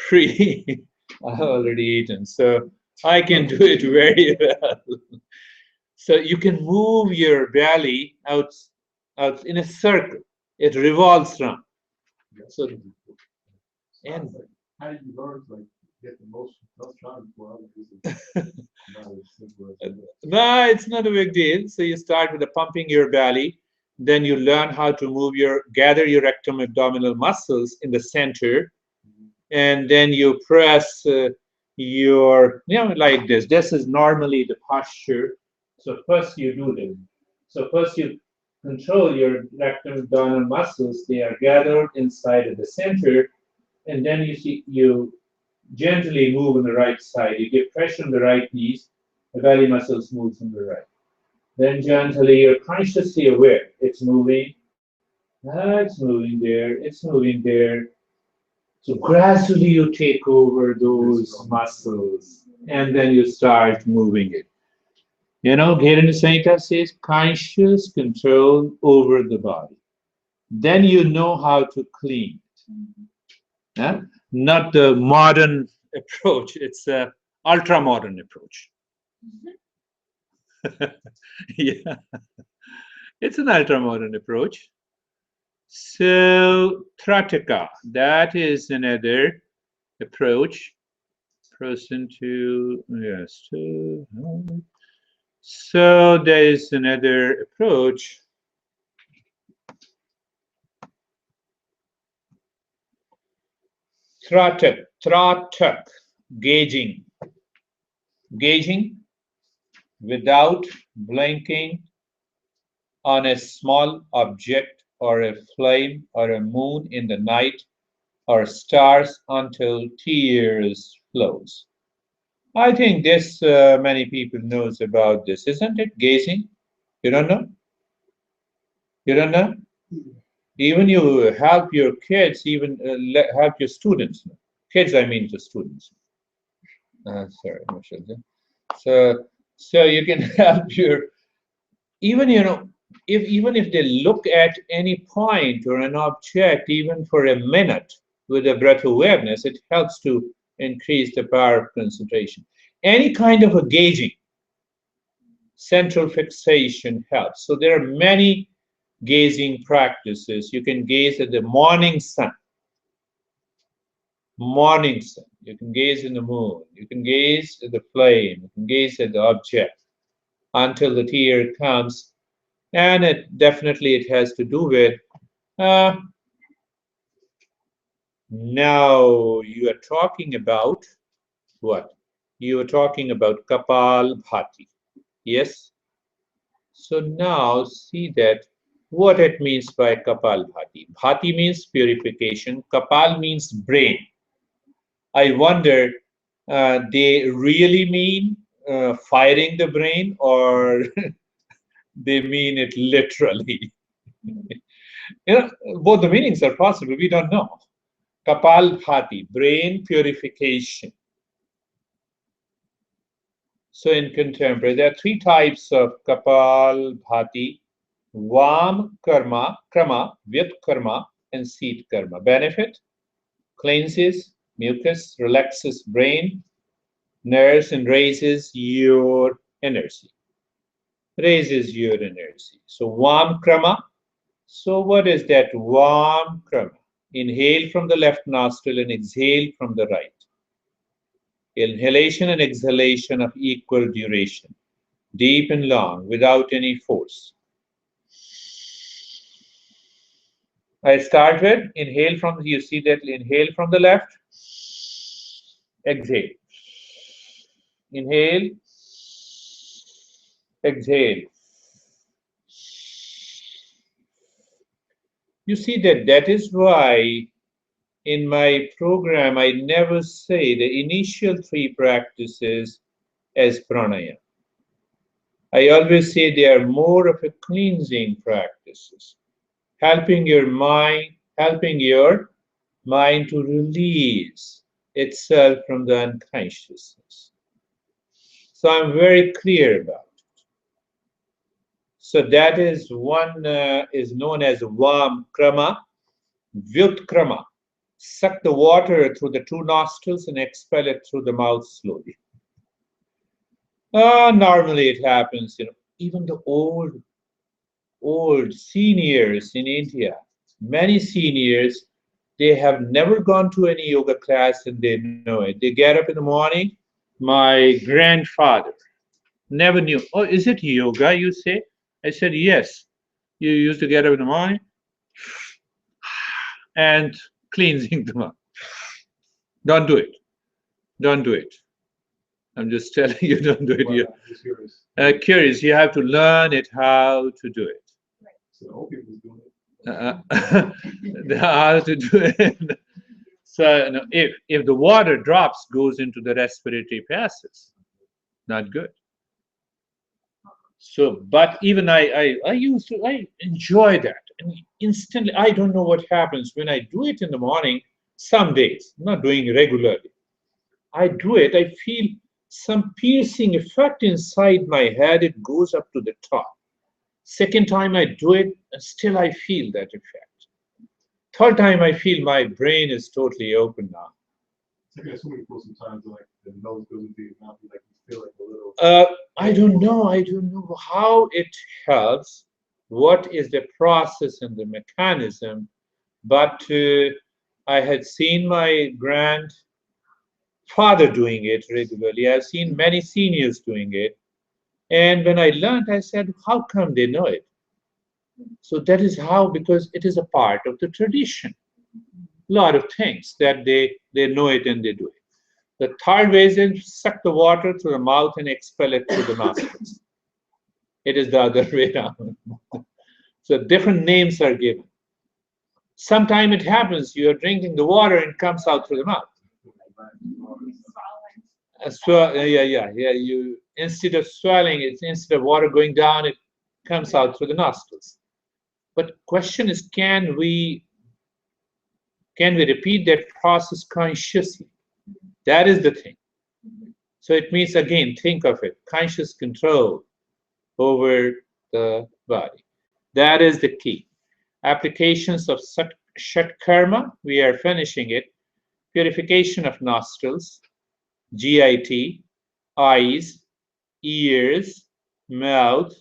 free. I've already eaten, so I can do it very well. So you can move your belly out in a circle. It revolves around. So, and how do you learn to get the motion? I was trying before. Not as simple as that. no, it's not a big deal. So you start with the pumping your belly. Then you learn how to gather your rectum abdominal muscles in the center, and then you press like this. This is normally the posture. So first you do this. So first you control your rectum abdominal muscles. They are gathered inside of the center, and then you gently move on the right side. You give pressure on the right knees. The belly muscles move on the right. Then gently, you're consciously aware. It's moving. It's moving there. It's moving there. So gradually you take over those muscles, and then you start moving it. Gheranda Samhita says conscious control over the body. Then you know how to clean it. Huh? Not the modern approach. It's an ultra-modern approach. Yeah, it's an ultra-modern approach. So, Trataka, that is another approach. Person to, yes. So, there is another approach. Tratak, gauging. Gauging without blinking on a small object or a flame or a moon in the night or stars until tears flows. I think this many people knows about this, isn't it? Gazing. You don't know? You don't know? Even you help your kids, even help your students. Kids, I mean the students. Sorry, so you can help your, even if they look at any point or an object even for a minute with a breath awareness, it helps to increase the power of concentration. Any kind of a gauging, central fixation helps. So there are many gazing practices. You can gaze at the morning sun. Morning sun. You can gaze in the moon. You can gaze at the flame. You can gaze at the object until the tear comes. And it has to do with now you are talking about what? You are talking about Kapalbhati. Yes? So now see that what it means by Kapalbhati. Bhati means purification. Kapal means brain. I wonder, they really mean firing the brain, or they mean it literally? Both the meanings are possible. We don't know. Kapalbhati, brain purification. So in contemporary, there are three types of Kapalbhati: Vam karma, krama, Vyat karma, and ṣaṭkarma. Benefit: cleanses mucus, relaxes brain, nerves, and raises your energy. Raises your energy. So Vam krama. So what is that Vam krama? Inhale from the left nostril and exhale from the right. Inhalation and exhalation of equal duration, deep and long, without any force. I start with inhale from, you see that, inhale from the left, exhale. Inhale, exhale. You see that is why in my program I never say the initial three practices as pranayama. I always say they are more of a cleansing practices, helping your mind to release itself from the unconsciousness. So I'm very clear about it. So that is one is known as Vam krama, Vyut krama. Suck the water through the two nostrils and expel it through the mouth slowly. Normally it happens, even the old seniors in India, many seniors, they have never gone to any yoga class and they know it. They get up in the morning. My grandfather never knew. Oh, is it yoga, you say? I said, yes. You used to get up in the morning and cleansing the mouth. Don't do it. Don't do it. I'm just telling you, don't do it. Well, You're I'm just curious. curious. You have to learn it how to do it. So old people's doing it. How to do it. So you know, if the water drops goes into the respiratory passes, not good. So, but even I enjoy that, and instantly I don't know what happens when I do it in the morning. Some days, I'm not doing regularly. I do it. I feel some piercing effect inside my head. It goes up to the top. Second time I do it, and still I feel that effect. Third time I feel my brain is totally open now. It's like so many people sometimes like the nose goes into your mouth, like you feel like a little. I don't know how it helps, what is the process and the mechanism, but I had seen my grandfather doing it regularly. I've seen many seniors doing it. And when I learned, I said, how come they know it? So that is how, because it is a part of the tradition. A lot of things that they know it and they do it. The third way is to suck the water through the mouth and expel it through the nostrils. It is the other way around. So different names are given. Sometimes it happens, you are drinking the water and it comes out through the mouth. You instead of swelling, instead of water going down, it comes out through the nostrils. But question is, can we repeat that process consciously? That is the thing. So it means, again, think of it, conscious control over the body. That is the key. Applications of Shatkarma, we are finishing it. Purification of nostrils, GIT, eyes, ears, mouth,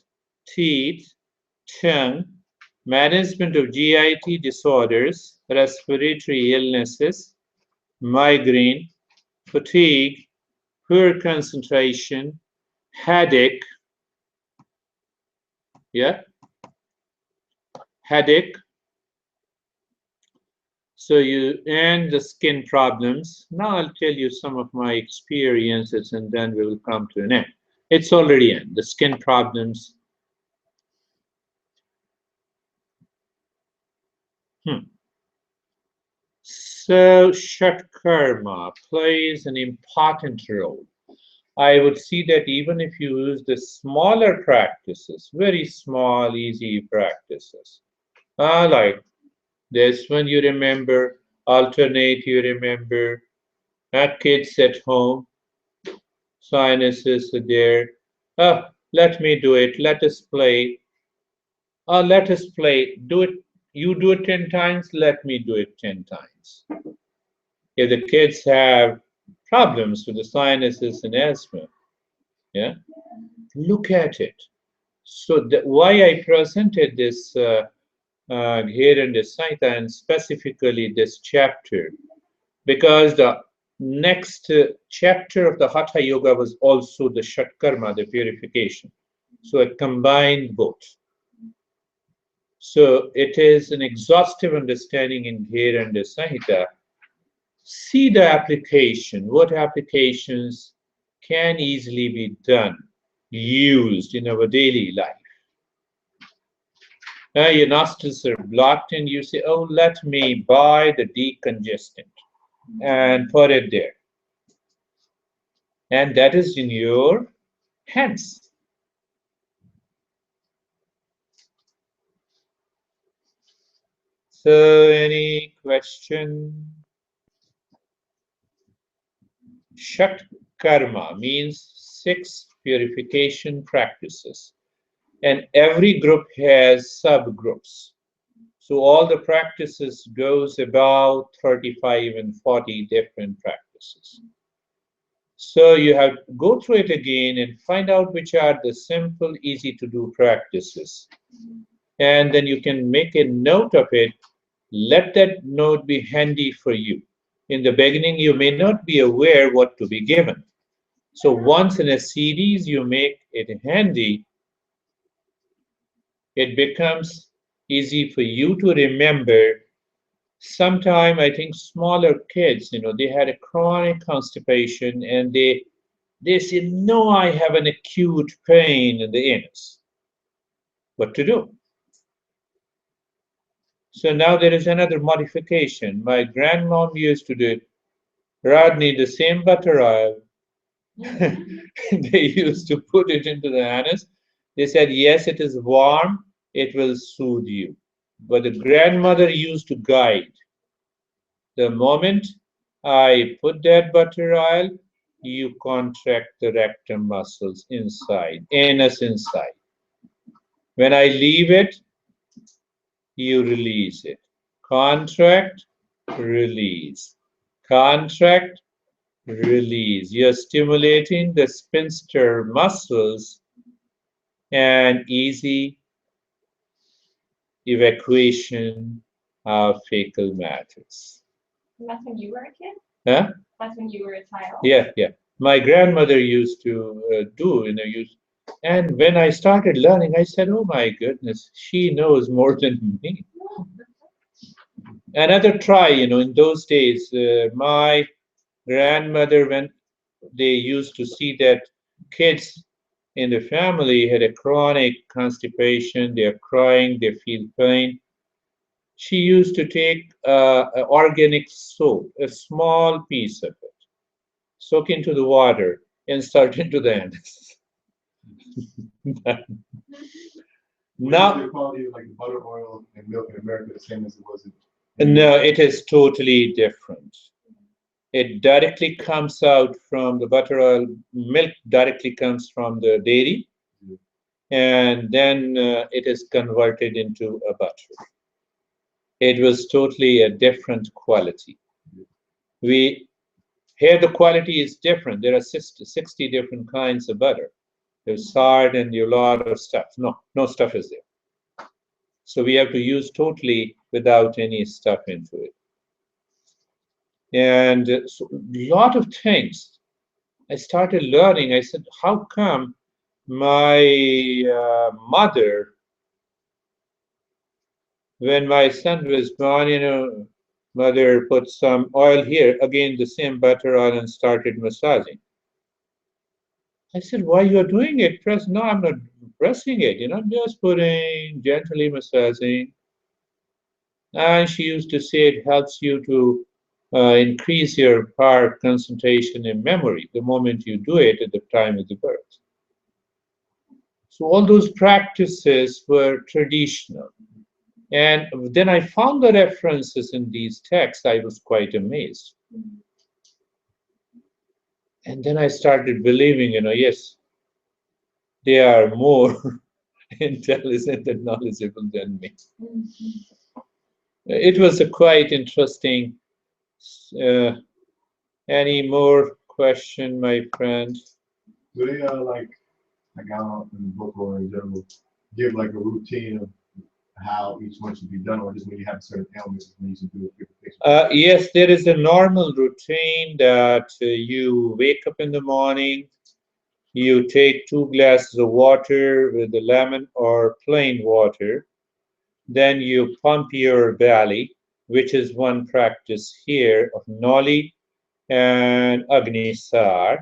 teeth, tongue, management of GIT disorders, respiratory illnesses, migraine, fatigue, poor concentration, headache, headache. So and the skin problems. Now I'll tell you some of my experiences and then we will come to an end. It's already in the skin problems. So Shatkarma plays an important role. I would see that even if you use the smaller practices, very small, easy practices, like this one you remember, alternate you remember, kids at home, sinuses are there. Let me do it, let us play. Let us play, do it, you do it 10 times, let me do it 10 times. If the kids have problems with the sinuses and asthma, look at it. So why I presented this Gheranda Samhita and specifically this chapter, because the next chapter of the Hatha Yoga was also the Shatkarma, the purification. So it combined both. So it is an exhaustive understanding in Gheranda Samhita. See the application, what applications can easily be done, used in our daily life. Your nostrils are blocked and you say, oh, let me buy the decongestant and put it there. And that is in your hands. So any question? Shatkarma means 6 purification practices. And every group has subgroups. So all the practices goes about 35 and 40 different practices. So you have to go through it again and find out which are the simple, easy to do practices. And then you can make a note of it. Let that note be handy for you. In the beginning, you may not be aware what to be given. So once in a series, you make it handy. it becomes easy for you to remember. Sometime I think smaller kids, they had a chronic constipation and they say, no, I have an acute pain in the anus. What to do? So now there is another modification. My grandmom used to do it. Rodney, the same butter oil, they used to put it into the anus. They said, yes, it is warm, it will soothe you. But the grandmother used to guide. The moment I put that butter oil, you contract the rectum muscles inside, anus inside. When I leave it, you release it. Contract, release. Contract, release. You're stimulating the sphincter muscles and easy evacuation of fecal matters. And that's when you were a kid? Huh? That's when you were a child? Yeah. My grandmother used to do, and when I started learning, I said, oh my goodness, she knows more than me. Another try, in those days, my grandmother, when they used to see that kids in the family had a chronic constipation, they're crying, they feel pain, she used to take organic soap, a small piece of it, soak into the water, and start into the anus. Now, the quality of like butter, oil, and milk in America the same as it was in no, it is totally different. It directly comes out from the butter oil. Milk directly comes from the dairy, and then it is converted into a butter. It was totally a different quality. Here the quality is different. There are 60 different kinds of butter. There's sard and a lot of stuff. No stuff is there. So we have to use totally without any stuff into it. And so a lot of things I started learning. I said, how come my mother, when my son was born, mother put some oil here, again the same butter oil, and started massaging. I said, why you are doing it? Press? No, I'm not pressing it, just putting, gently massaging. And she used to say it helps you to increase your power, concentration, and memory the moment you do it at the time of the birth. So all those practices were traditional. And then I found the references in these texts. I was quite amazed. And then I started believing, yes, they are more intelligent and knowledgeable than me. It was a quite interesting. Any more question, my friend? Do they like out in the book or in general give like a routine of how each one should be done, or just when you have certain ailments when you should do it? Yes, there is a normal routine that you wake up in the morning, you take 2 glasses of water with the lemon or plain water, then you pump your belly, which is one practice here of Noli and Agnisar.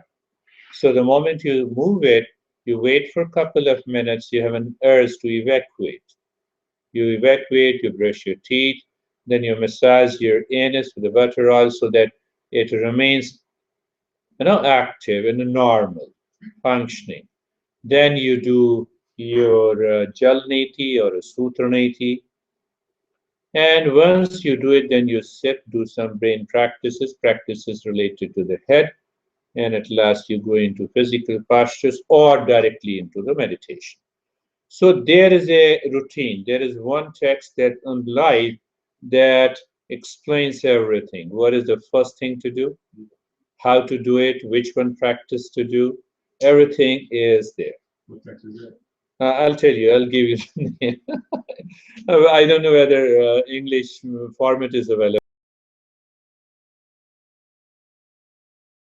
So the moment you move it, you wait for a couple of minutes, you have an urge to evacuate. You evacuate, you brush your teeth, then you massage your anus with the butter oil so that it remains active and normal, functioning. Then you do your jalniti or a sutraniti. And once you do it, then you sit, do some brain practices related to the head, and at last you go into physical postures or directly into the meditation. So there is a routine. There is one text that on life that explains everything. What is the first thing to do? How to do it? Which one practice to do? Everything is there. What text is that? I'll tell you. I'll give you the name. I don't know whether English format is available.